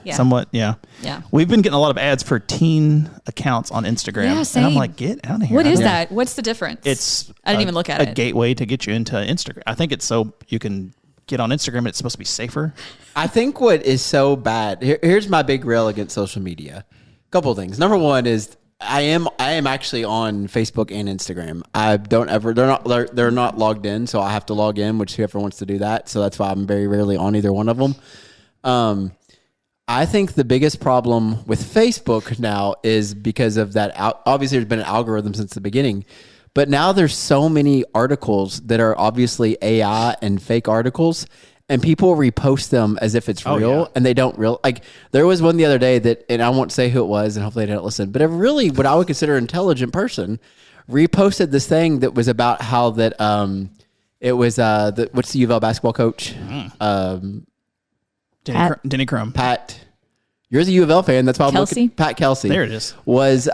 Yeah. Somewhat, yeah. Yeah. We've been getting a lot of ads for teen accounts on Instagram. Yeah, same. And I'm like, get out of here. What is that? What's the difference? I didn't even look at it. A gateway to get you into Instagram. I think it's so you can get on Instagram and it's supposed to be safer. I think what is so bad, here's my big rail against social media. Couple of things. Number one is I am actually on Facebook and Instagram. They're not logged in, so I have to log in, which whoever wants to do that. So that's why I'm very rarely on either one of them. I think the biggest problem with Facebook now is because of that. Obviously, there's been an algorithm since the beginning, but now there's so many articles that are obviously AI and fake articles, and people repost them as if it's real, and they don't real. Like there was one the other day that, and I won't say who it was, and hopefully they didn't listen, but a really what I would consider an intelligent person reposted this thing that was about how that it was what's the U of L basketball coach? Denny Crum. Pat, you're the U of L fan. That's why I'm looking. Pat Kelsey. There it is. Was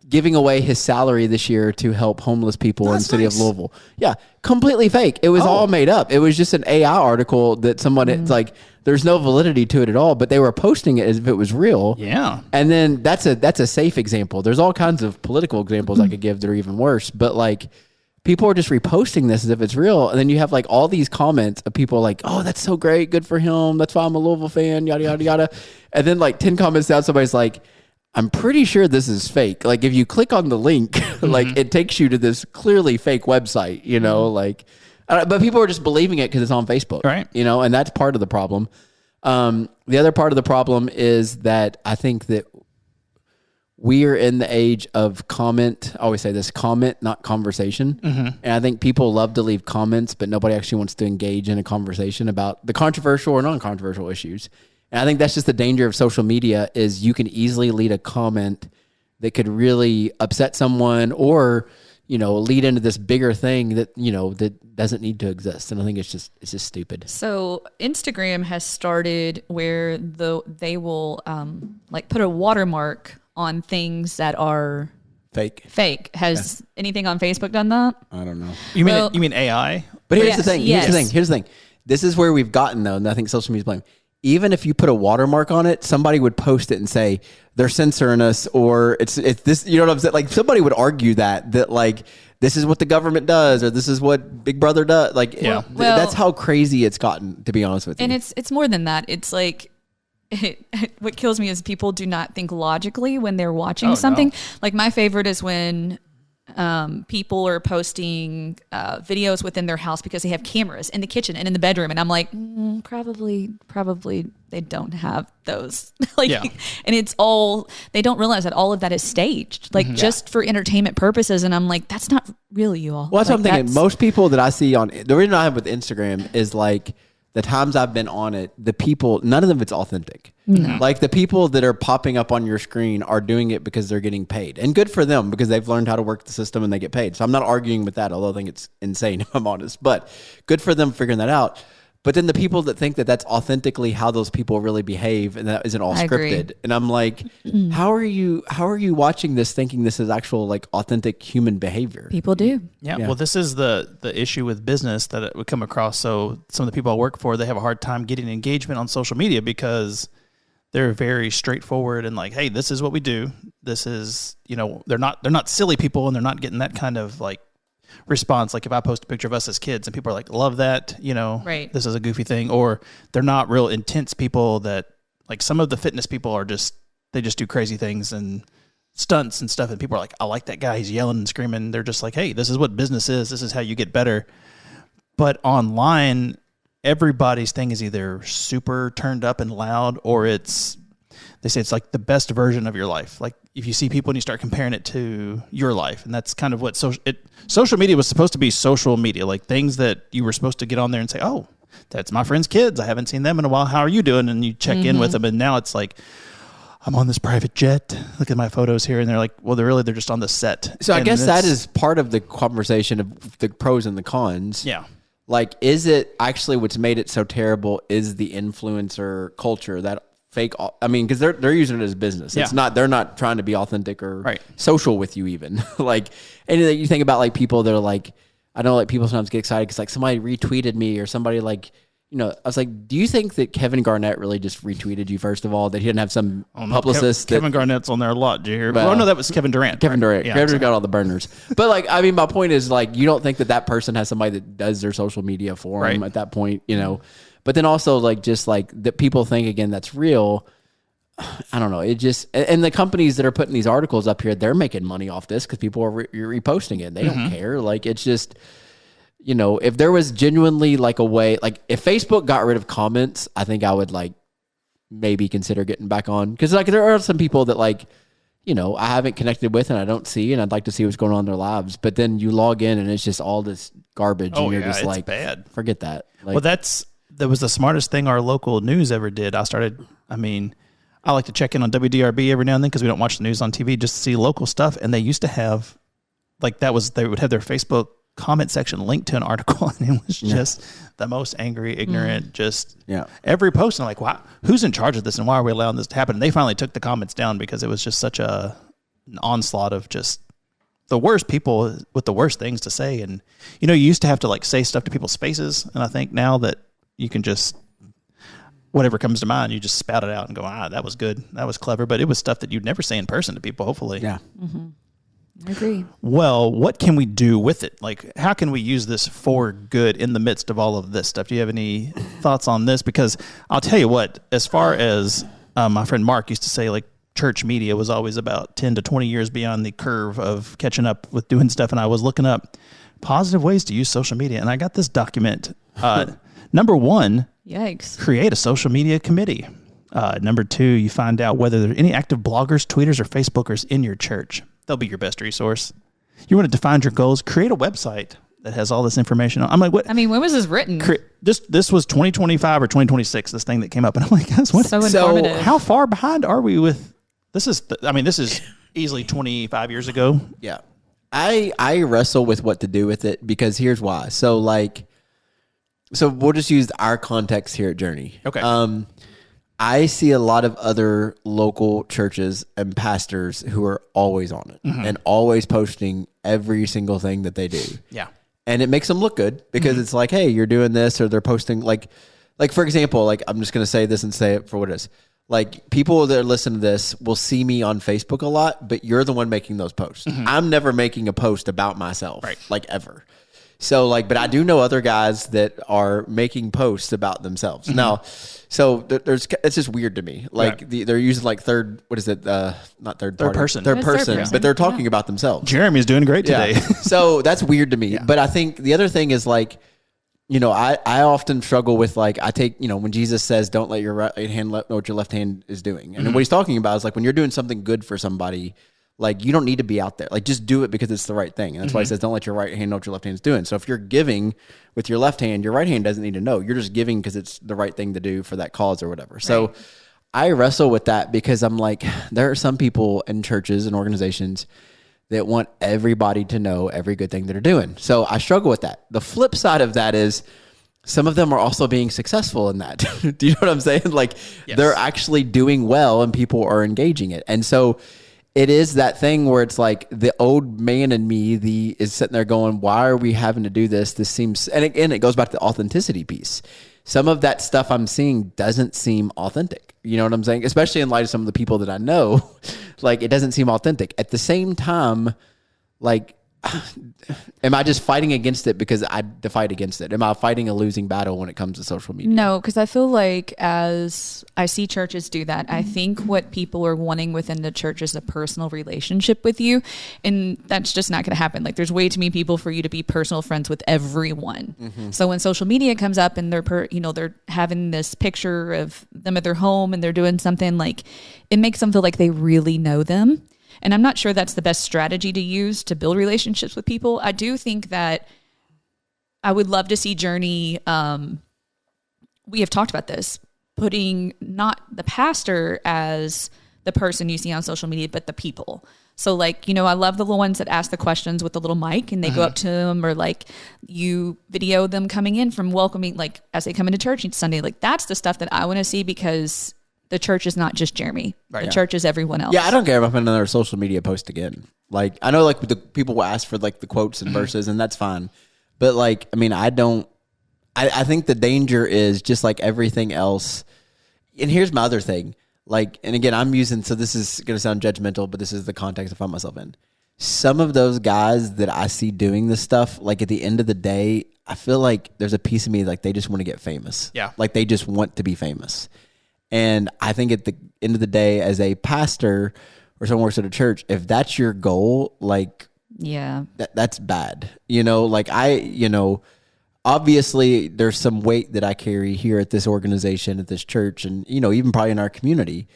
giving away his salary this year to help homeless people in the city of Louisville. Yeah, completely fake. It was all made up. It was just an AI article that someone it's like. There's no validity to it at all, but they were posting it as if it was real. Yeah. And then that's a safe example. There's all kinds of political examples I could give that are even worse, but like. People are just reposting this as if it's real. And then you have like all these comments of people like, oh, that's so great. Good for him. That's why I'm a Louisville fan, yada, yada, yada. And then like 10 comments down, somebody's like, I'm pretty sure this is fake. Like if you click on the link, like it takes you to this clearly fake website, like, but people are just believing it because it's on Facebook, right? And that's part of the problem. The other part of the problem is that I think that we are in the age of comment. I always say this: comment, not conversation. And I think people love to leave comments, but nobody actually wants to engage in a conversation about the controversial or non-controversial issues. And I think that's just the danger of social media is you can easily lead a comment that could really upset someone or, lead into this bigger thing that, that doesn't need to exist. And I think it's just stupid. So Instagram has started where they will put a watermark on things that are fake. Has anything on Facebook done that? I don't know. You mean AI? But here's the thing. Here's the thing. This is where we've gotten though, and I think social media's blame. Even if you put a watermark on it, somebody would post it and say they're censoring us, or it's this. You know what I'm saying? Like somebody would argue that like this is what the government does, or this is what Big Brother does. Like, that's how crazy it's gotten. To be honest with you, and it's more than that. It's like. What kills me is people do not think logically when they're watching something. No. Like my favorite is when people are posting videos within their house because they have cameras in the kitchen and in the bedroom, and I'm like, probably they don't have those. And it's all they don't realize that all of that is staged, just for entertainment purposes. And I'm like, that's not really you all. Well, that's what I'm thinking. Most people that I see on the reason I have with Instagram is like. The times I've been on it, the people, none of them it's authentic. No. Like the people that are popping up on your screen are doing it because they're getting paid. And good for them because they've learned how to work the system and they get paid. So I'm not arguing with that, although I think it's insane if I'm honest. But good for them figuring that out. But then the people that think that that's authentically how those people really behave and that isn't all scripted. Agree. And I'm like, how are you watching this thinking this is actual like authentic human behavior? People do. Yeah. Well, this is the issue with business that it would come across. So some of the people I work for, they have a hard time getting engagement on social media because they're very straightforward and like, hey, this is what we do. This is, they're not silly people and they're not getting that kind of like response. Like if I post a picture of us as kids and people are like, love that, right. This is a goofy thing, or they're not real intense people that like some of the fitness people are they just do crazy things and stunts and stuff. And people are like, I like that guy. He's yelling and screaming. They're just like, hey, this is what business is. This is how you get better. But online, everybody's thing is either super turned up and loud or they say it's like the best version of your life. Like if you see people and you start comparing it to your life, and that's kind of what social media was supposed to be. Social media, like things that you were supposed to get on there and say, oh, that's my friend's kids. I haven't seen them in a while. How are you doing? And you check in with them. And now it's like, I'm on this private jet. Look at my photos here. And they're like, well, they're just on the set. So I guess that is part of the conversation of the pros and the cons. Yeah. Like, is it actually what's made it so terrible is the influencer culture that fake, because they're using it as business. It's not, they're not trying to be authentic or social with you even. Like, and you think about like people that are like, I know like people sometimes get excited because like somebody retweeted me or somebody like, I was like, do you think that Kevin Garnett really just retweeted you first of all, that he didn't have some publicist? Kevin Garnett's on there a lot. Did you hear? Well, no, that was Kevin Durant. Kevin Durant. Yeah, Kevin got all the burners. But like, my point is like, you don't think that person has somebody that does their social media for them at that point, But then also like just like that people think again that's real. I don't know. It just and the companies that are putting these articles up here, they're making money off this because people are reposting it. They don't care. Like it's just, if there was genuinely like a way, like if Facebook got rid of comments, I think I would like maybe consider getting back on because like there are some people that like, I haven't connected with and I don't see, and I'd like to see what's going on in their lives. But then you log in and it's just all this garbage, and you're just like, bad. Forget that. Like, well, that was the smartest thing our local news ever did. I like to check in on WDRB every now and then because we don't watch the news on TV just to see local stuff. And they used to have, they would have their Facebook comment section linked to an article, and it was just the most angry, ignorant, every post. And I'm like, wow, who's in charge of this and why are we allowing this to happen? And they finally took the comments down because it was just such an onslaught of just the worst people with the worst things to say. And, you used to have to like say stuff to people's faces. And I think now that you can just, whatever comes to mind, you just spout it out and go, that was good. That was clever. But it was stuff that you'd never say in person to people, hopefully. Yeah. Mm-hmm. I agree. Well, what can we do with it? Like, how can we use this for good in the midst of all of this stuff? Do you have any thoughts on this? Because I'll tell you what, as far as my friend Mark used to say, like, church media was always about 10 to 20 years beyond the curve of catching up with doing stuff. And I was looking up positive ways to use social media. And I got this document. Number one, yikes! Create a social media committee. Number 2, you find out whether there are any active bloggers, tweeters, or Facebookers in your church. They'll be your best resource. You want to define your goals, create a website that has all this information on. I'm like, what? I mean, when was this written? This was 2025 or 2026, this thing that came up. And I'm like, guys, what? So informative. How far behind are we with, this is easily 25 years ago. Yeah. I wrestle with what to do with it because here's why. So we'll just use our context here at Journey. Okay. I see a lot of other local churches and pastors who are always on it and always posting every single thing that they do. Yeah. And it makes them look good because it's like, hey, you're doing this, or they're posting like for example, like I'm just going to say this and say it for what it is. Like people that listen to this will see me on Facebook a lot, but you're the one making those posts. I'm never making a post about myself, right? Like ever. So but I do know other guys that are making posts about themselves. Now, so it's just weird to me. Like they're using like third person, but they're talking about themselves. Jeremy's doing great today. So that's weird to me. Yeah. But I think the other thing is like, I often struggle with like, I take, when Jesus says, don't let your right hand know what your left hand is doing. And what he's talking about is like, when you're doing something good for somebody, like you don't need to be out there. Like just do it because it's the right thing. And that's why he says, don't let your right hand know what your left hand is doing. So if you're giving with your left hand, your right hand doesn't need to know. You're just giving because it's the right thing to do for that cause or whatever. Right. So I wrestle with that because I'm like, there are some people in churches and organizations that want everybody to know every good thing that they're doing. So I struggle with that. The flip side of that is some of them are also being successful in that. Do you know what I'm saying? Like they're actually doing well and people are engaging it. And so it is that thing where it's like the old man in me is sitting there going, why are we having to do this? This seems, and again, it goes back to the authenticity piece. Some of that stuff I'm seeing doesn't seem authentic. You know what I'm saying? Especially in light of some of the people that I know, like it doesn't seem authentic. At the same time, like, am I just fighting against it because I fight against it? Am I fighting a losing battle when it comes to social media? No, because I feel like as I see churches do that, I think what people are wanting within the church is a personal relationship with you. And that's just not going to happen. Like there's way too many people for you to be personal friends with everyone. So when social media comes up and they're having this picture of them at their home and they're doing something, like it makes them feel like they really know them. And I'm not sure that's the best strategy to use to build relationships with people. I do think that I would love to see Journey, we have talked about this, putting not the pastor as the person you see on social media, but the people. So like, I love the little ones that ask the questions with the little mic and they go up to them, or like you video them coming in from welcoming, like as they come into church each Sunday. Like that's the stuff that I want to see, because the church is not just Jeremy. Right. The church is everyone else. Yeah, I don't care if I put another social media post again. Like, I know like the people will ask for like the quotes and verses, and that's fine. But like, I mean, I think the danger is just like everything else. And here's my other thing. Like, and again, so this is going to sound judgmental, but this is the context I find myself in. Some of those guys that I see doing this stuff, like at the end of the day, I feel like there's a piece of me like they just want to get famous. Yeah. Like they just want to be famous. And I think at the end of the day, as a pastor or someone who works at a church, if that's your goal, like, that's bad. Like obviously there's some weight that I carry here at this organization, at this church, and, even probably in our community.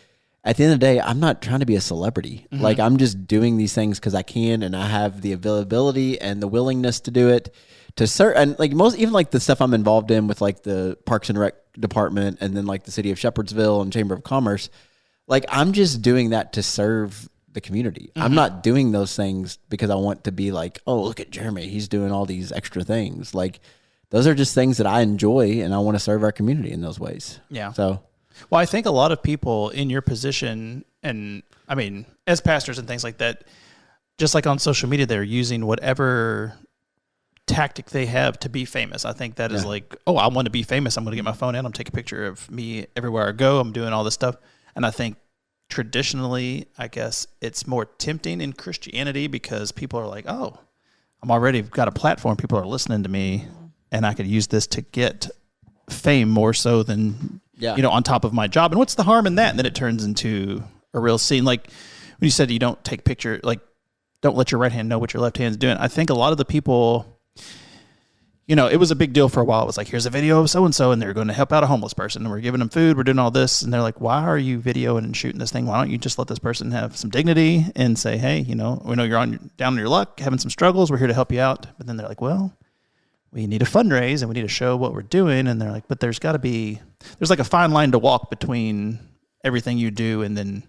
At the end of the day, I'm not trying to be a celebrity. Like I'm just doing these things because I can, and I have the availability and the willingness to do it. To serve, and like even like the stuff I'm involved in with like the Parks and Rec department, and then like the city of Shepherdsville and Chamber of Commerce, like I'm just doing that to serve the community. I'm not doing those things because I want to be like, oh, look at Jeremy, he's doing all these extra things. Like those are just things that I enjoy, and I want to serve our community in those ways. Yeah. So, well, I think a lot of people in your position, and I mean, as pastors and things like that, just like on social media, they're using whatever tactic they have to be famous. I think that is like, oh, I want to be famous. I'm going to get my phone out. I'm taking a picture of me everywhere I go. I'm doing all this stuff. And I think traditionally, I guess it's more tempting in Christianity because people are like, oh, I'm already got a platform. People are listening to me, and I could use this to get fame more so than, on top of my job. And what's the harm in that? And then it turns into a real scene. Like when you said you don't take picture, like don't let your right hand know what your left hand's doing. I think a lot of the people, it was a big deal for a while. It was like, here's a video of so-and-so, and they're going to help out a homeless person, and we're giving them food, we're doing all this. And they're like, why are you videoing and shooting this thing? Why don't you just let this person have some dignity and say, hey, we know you're down on your luck, having some struggles, we're here to help you out. But then they're like, well, we need to fundraise and we need to show what we're doing. And they're like, but there's like a fine line to walk between everything you do and then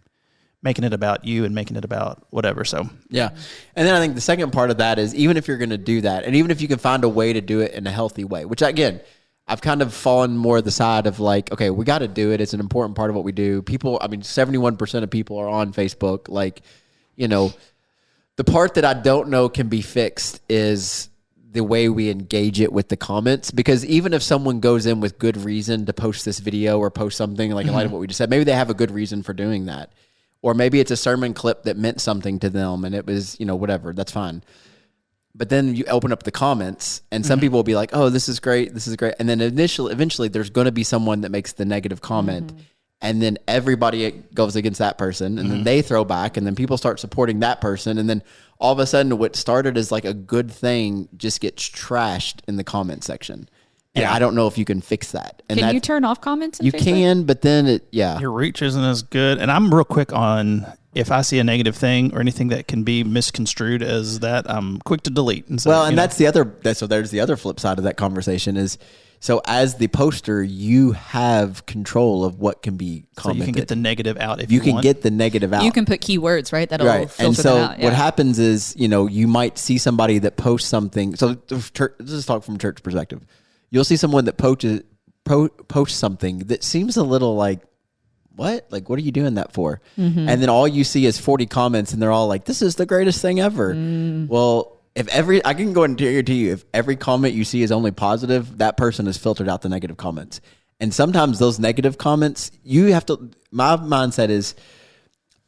making it about you and making it about whatever. So yeah. And then I think the second part of that is, even if you're going to do that, and even if you can find a way to do it in a healthy way, which again, I've kind of fallen more the side of like, okay, we got to do it. It's an important part of what we do. 71% of people are on Facebook. Like, the part that I don't know can be fixed is the way we engage it with the comments, because even if someone goes in with good reason to post this video or post something like in light of what we just said, maybe they have a good reason for doing that. Or maybe it's a sermon clip that meant something to them and it was, whatever, that's fine. But then you open up the comments and some people will be like, oh, this is great. This is great. And then eventually there's going to be someone that makes the negative comment and then everybody goes against that person and then they throw back and then people start supporting that person. And then all of a sudden what started as like a good thing just gets trashed in the comment section. And I don't know if you can fix that. And can you turn off comments in You Facebook? can, but then your reach isn't as good. And I'm real quick on, if I see a negative thing or anything that can be misconstrued as that, I'm quick to delete. And so, that's the other, so there's the other flip side of that conversation is, so as the poster, you have control of what can be commented. So you can get the negative out if you you can want. get the negative out. You can put keywords, right? That'll filter and so that out. what happens is, you might see somebody that posts something. So let's just talk from church perspective. You'll see someone that posts something that seems a little like, what? Like, what are you doing that for? And then all you see is 40 comments and they're all like, this is the greatest thing ever. Well, I can go and guarantee you, if every comment you see is only positive, that person has filtered out the negative comments. And sometimes those negative comments, my mindset is,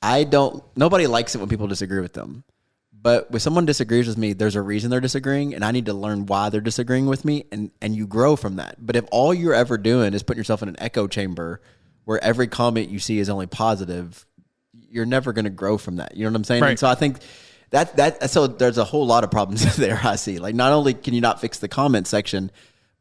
nobody likes it when people disagree with them. But when someone disagrees with me, there's a reason they're disagreeing, and I need to learn why they're disagreeing with me, and you grow from that. But if all you're ever doing is putting yourself in an echo chamber where every comment you see is only positive, you're never going to grow from that. You know what I'm saying? Right. And so I think so there's a whole lot of problems there I see. Like, not only can you not fix the comment section,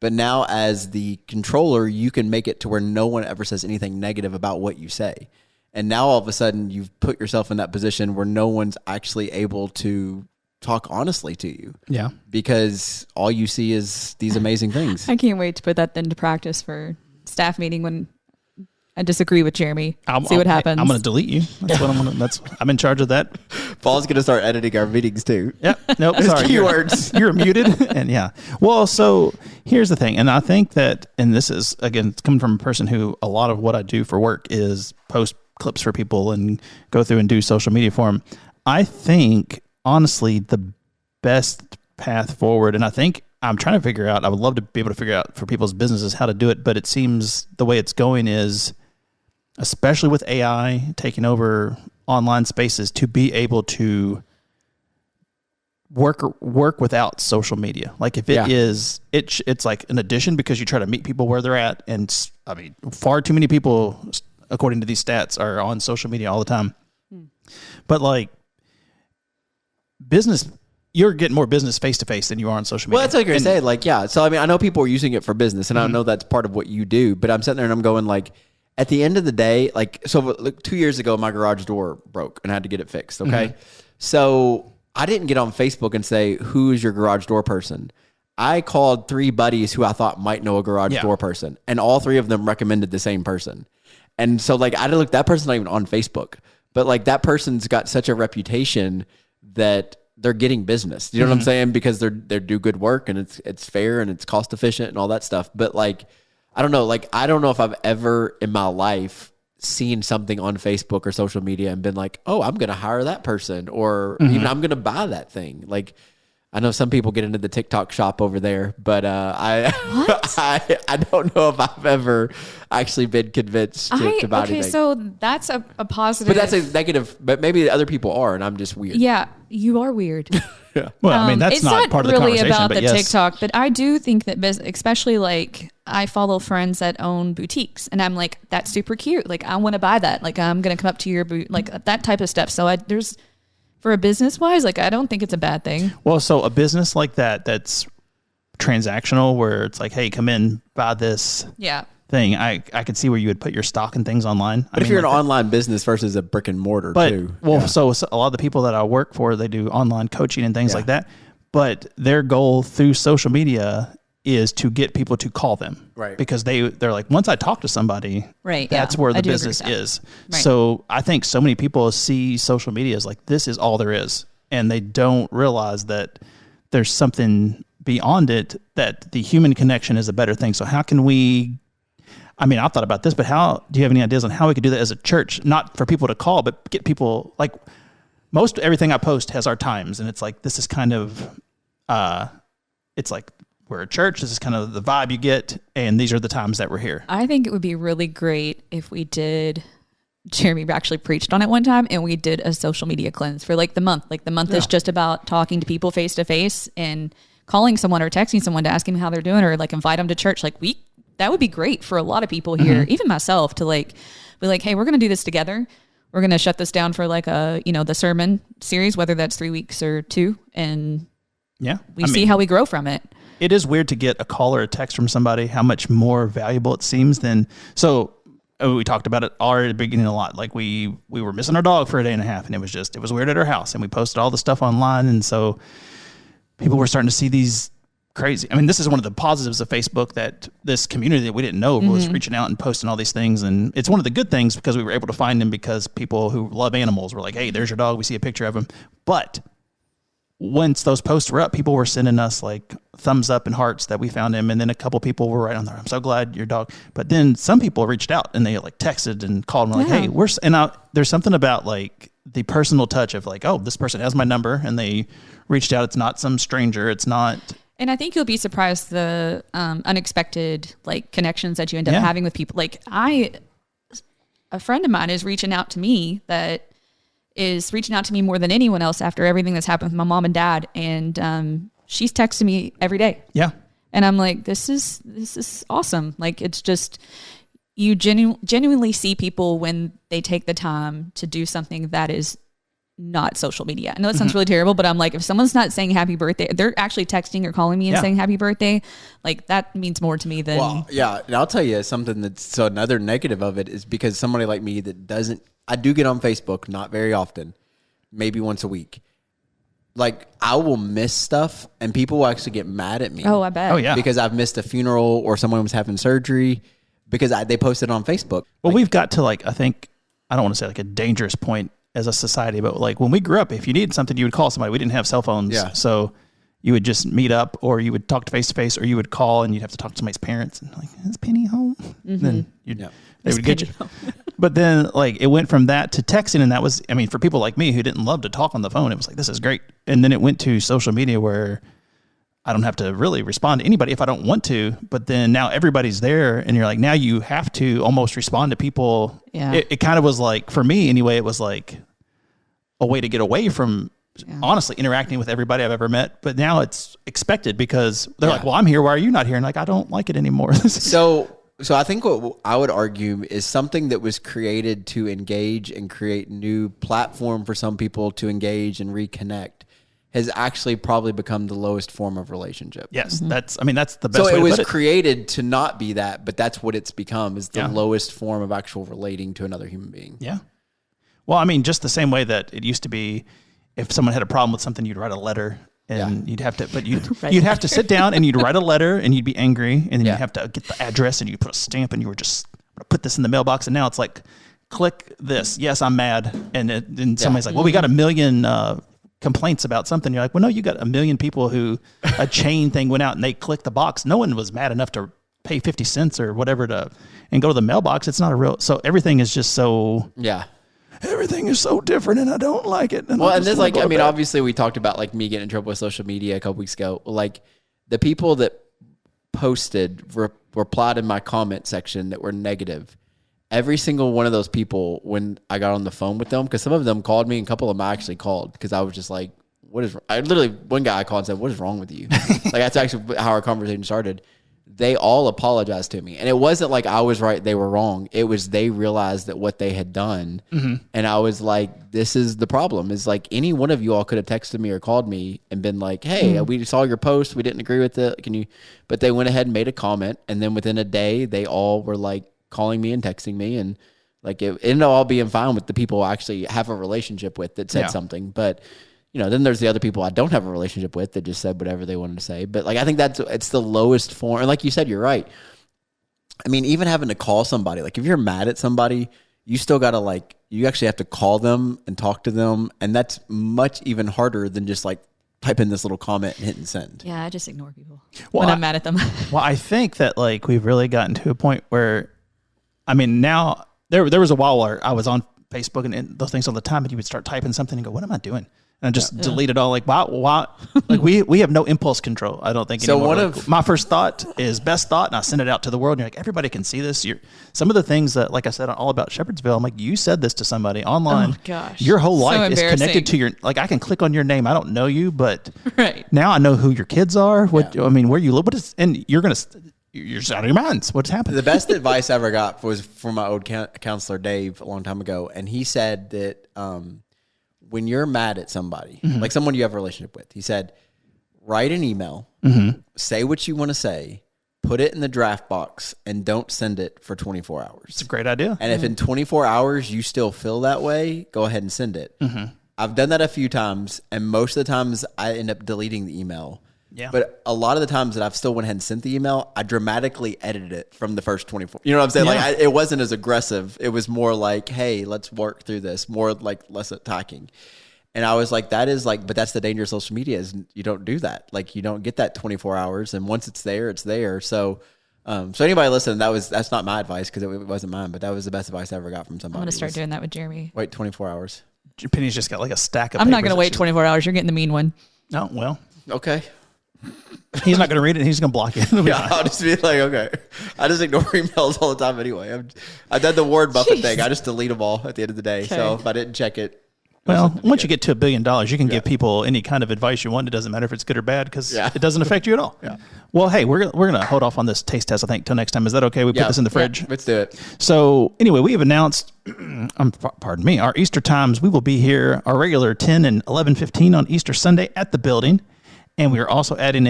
but now as the controller, you can make it to where no one ever says anything negative about what you say. And now all of a sudden you've put yourself in that position where no one's actually able to talk honestly to you. Yeah. Because all you see is these amazing things. I can't wait to put that into practice for staff meeting when I disagree with Jeremy. See what happens. I'm going to delete you. That's what I'm in charge of that. Paul's going to start editing our meetings too. Yep. Nope. Sorry. Keywords. You're muted. And well, so here's the thing. And I think that, and this is, again, it's coming from a person who a lot of what I do for work is post clips for people and go through and do social media for them. I think, honestly, the best path forward, and I think I'm trying to figure out, I would love to be able to figure out for people's businesses how to do it, but it seems the way it's going is, especially with AI taking over online spaces, to be able to work without social media. Like if it is, it's like an addition because you try to meet people where they're at. And I mean, far too many people, according to these stats, are on social media all the time. But like business, you're getting more business face to face than you are on social media. Well, that's what you're going to say. Like, yeah. So, I mean, I know people are using it for business and I know that's part of what you do, but I'm sitting there and I'm going like, at the end of the day, like, so like 2 years ago, my garage door broke and I had to get it fixed. Okay. So I didn't get on Facebook and say, who's your garage door person? I called 3 buddies who I thought might know a garage door person, and all 3 of them recommended the same person. And so like, I didn't look, that person's not even on Facebook, but like that person's got such a reputation that they're getting business. You know what I'm saying? Because they do good work and it's fair and it's cost efficient and all that stuff. But like, I don't know. Like, I don't know if I've ever in my life seen something on Facebook or social media and been like, oh, I'm going to hire that person, or even I'm going to buy that thing. Like, I know some people get into the TikTok shop over there, but I don't know if I've ever actually been convinced to buy anything. Okay, so that's a positive. But that's a negative, but maybe other people are, and I'm just weird. Yeah, you are weird. Well, I mean, that's it's not part of the really conversation. about but the yes. TikTok, but I do think that especially like I follow friends that own boutiques, and I'm like, that's super cute. Like, I want to buy that. Like, I'm gonna come up to your like that type of stuff. So there's for a business wise, like I don't think it's a bad thing. Well, so a business like that's transactional where it's like, hey, come in, buy this thing. I could see where you would put your stock and things online. But if you're an online business versus a brick and mortar too. Well, so a lot of the people that I work for, they do online coaching and things like that. But their goal through social media is to get people to call them. Right. Because they're like, once I talk to somebody, that's where the business is. Right. So I think so many people see social media as like, this is all there is. And they don't realize that there's something beyond it, that the human connection is a better thing. So how can we, I mean, I've thought about this, but how, do you have any ideas on how we could do that as a church? Not for people to call, but get people, like most everything I post has our times. And it's like, this is kind of, it's like, we're a church. This is kind of the vibe you get. And these are the times that we're here. I think it would be really great if we did, Jeremy actually preached on it one time, and we did a social media cleanse for like the month. Like the month is just about talking to people face to face and calling someone or texting someone to ask them how they're doing, or like invite them to church. Like that would be great for a lot of people here, even myself, to like be like, hey, we're going to do this together. We're going to shut this down for like the sermon series, whether that's 3 weeks or 2. And we see how we grow from it. It is weird to get a call or a text from somebody, how much more valuable it seems than, we talked about it already at the beginning a lot. Like we were missing our dog for a day and a half, and it was weird at our house, and we posted all the stuff online. And so people were starting to see these crazy, I mean, this is one of the positives of Facebook, that this community that we didn't know was reaching out and posting all these things. And it's one of the good things because we were able to find them, because people who love animals were like, hey, there's your dog. We see a picture of him. But once those posts were up, people were sending us like thumbs up and hearts that we found him. And then a couple people were right on there, I'm so glad your dog. But then some people reached out and they like texted and called and were like, hey, there's something about like the personal touch of like, oh, this person has my number, and they reached out. It's not some stranger. It's not. And I think you'll be surprised the unexpected like connections that you end up having with people. Like a friend of mine is reaching out to me more than anyone else after everything that's happened with my mom and dad. And she's texting me every day. Yeah. And I'm like, this is awesome. Like, it's just, you genuinely see people when they take the time to do something that is not social media. I know that sounds really terrible, but I'm like, if someone's not saying happy birthday, they're actually texting or calling me and saying happy birthday. Like, that means more to me than. Well, yeah. And I'll tell you something so another negative of it is because somebody like me that doesn't, I do get on Facebook, not very often, maybe once a week. Like, I will miss stuff, and people will actually get mad at me. Oh, I bet. Oh, yeah. Because I've missed a funeral or someone was having surgery because they posted on Facebook. Well, we've got to like, I think, I don't want to say like a dangerous point as a society, but like when we grew up, if you needed something, you would call somebody. We didn't have cell phones. Yeah. So you would just meet up, or you would talk face to face, or you would call and you'd have to talk to somebody's parents and like, is Penny home? And then they would get you. But then like it went from that to texting, and that was, I mean, for people like me who didn't love to talk on the phone, it was like, this is great. And then it went to social media where I don't have to really respond to anybody if I don't want to, but then now everybody's there, and you're like, now you have to almost respond to people. Yeah. It kind of was like, for me anyway, it was like a way to get away from honestly interacting with everybody I've ever met. But now it's expected because they're like, well, I'm here. Why are you not here? And like, I don't like it anymore. So I think what I would argue is something that was created to engage and create new platform for some people to engage and reconnect has actually probably become the lowest form of relationship. Yes, that's the best way to put it. So it was created to not be that, but that's what it's become, is the lowest form of actual relating to another human being. Yeah. Well, I mean, just the same way that it used to be, if someone had a problem with something, you'd write a letter. And you'd have to, but you'd have to sit down and you'd write a letter and you'd be angry, and then you'd have to get the address and you put a stamp, and you were just put this in the mailbox. And now it's like, click this. Yes, I'm mad. And then somebody's like, well, we got 1 million complaints about something. You're like, well, no, you got 1 million people who a chain thing went out and they clicked the box. No one was mad enough to pay 50 cents or whatever and go to the mailbox. It's not a real, so everything is just so. Yeah. Everything is so different, and I don't like it. And this, like, I mean, obviously we talked about like me getting in trouble with social media a couple weeks ago. Like, the people that posted replied in my comment section that were negative. Every single one of those people, when I got on the phone with them, because some of them called me and a couple of them I actually called, because I was just like, one guy I called and said, what is wrong with you? Like, that's actually how our conversation started. they all apologized to me. And it wasn't like I was right, they were wrong. It was they realized that what they had done. And I was like, this is the problem. Is like any one of you all could have texted me or called me and been like, hey, we saw your post. We didn't agree with it. Can you? But they went ahead and made a comment. And then within a day, they all were like calling me and texting me. And like it ended up all being fine with the people I actually have a relationship with that said something. But then there's the other people I don't have a relationship with that just said whatever they wanted to say. But like, I think it's the lowest form. And like you said, you're right. I mean, even having to call somebody, like if you're mad at somebody, you still got to you actually have to call them and talk to them. And that's much even harder than just like type in this little comment and hitting send. Yeah. I just ignore people when I'm mad at them. Well, I think that like we've really gotten to a point where, I mean, now there was a while where I was on Facebook and those things all the time, and you would start typing something and go, what am I doing? And I just delete it all. Like, wow. Like we have no impulse control. I don't think so anymore. My first thought is best thought, and I send it out to the world. And you're like, everybody can see this. Some of the things that, like I said, all about Shepherdsville. I'm like, you said this to somebody online. Oh gosh, your whole life is connected to your. Like, I can click on your name. I don't know you, but now I know who your kids are. I mean, where you live. And you're gonna. You're just out of your minds. What's happened? The best advice I ever got was from my old counselor, Dave, a long time ago. And he said that when you're mad at somebody, like someone you have a relationship with, he said, write an email, say what you want to say, put it in the draft box, and don't send it for 24 hours. It's a great idea. And if in 24 hours you still feel that way, go ahead and send it. I've done that a few times, and most of the times I end up deleting the email. Yeah. But a lot of the times that I've still went ahead and sent the email, I dramatically edited it from the first 24. You know what I'm saying? Yeah. Like it wasn't as aggressive. It was more like, hey, let's work through this. More like less attacking. And I was like, that is like, but that's the danger of social media is you don't do that. Like you don't get that 24 hours. And once it's there, it's there. So anybody listen, that's not my advice because it wasn't mine, but that was the best advice I ever got from somebody. I'm going to start doing that with Jeremy. Wait 24 hours. Penny's just got like a stack of I'm not going to wait 24 hours. You're getting the mean one. Oh, well. Okay. He's not going to read it. He's going to block it. I'll just be like, okay. I just ignore emails all the time anyway. I've done the Warren Buffett thing. I just delete them all at the end of the day. Okay. So if I didn't check it. Well, once you get to $1 billion, you can give people any kind of advice you want. It doesn't matter if it's good or bad because it doesn't affect you at all. Yeah. Well, hey, we're gonna hold off on this taste test, I think, till next time. Is that okay? We put this in the fridge. Yeah, let's do it. So anyway, we have announced, pardon me, our Easter times. We will be here, our regular 10 and 11:15 on Easter Sunday at the building. And we are also adding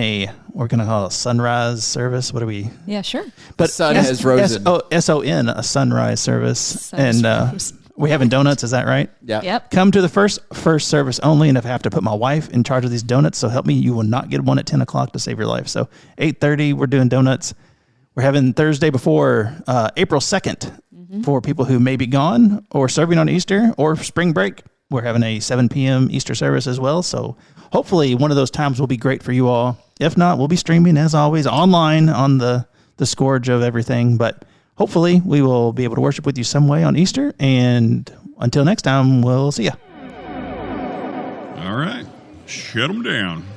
we're going to call it a sunrise service. What are we? Yeah, sure. But sun has risen. S-O-N, a sunrise service. We're having donuts. Is that right? Yeah. Yep. Come to the first service only. And if I have to put my wife in charge of these donuts, so help me, you will not get one at 10 o'clock to save your life. So 8:30, we're doing donuts. We're having Thursday before April 2nd for people who may be gone or serving on Easter or spring break. We're having a 7 p.m. Easter service as well. So hopefully one of those times will be great for you all. If not, we'll be streaming as always online on the scourge of everything. But hopefully we will be able to worship with you some way on Easter. And until next time, we'll see you. All right. Shut them down.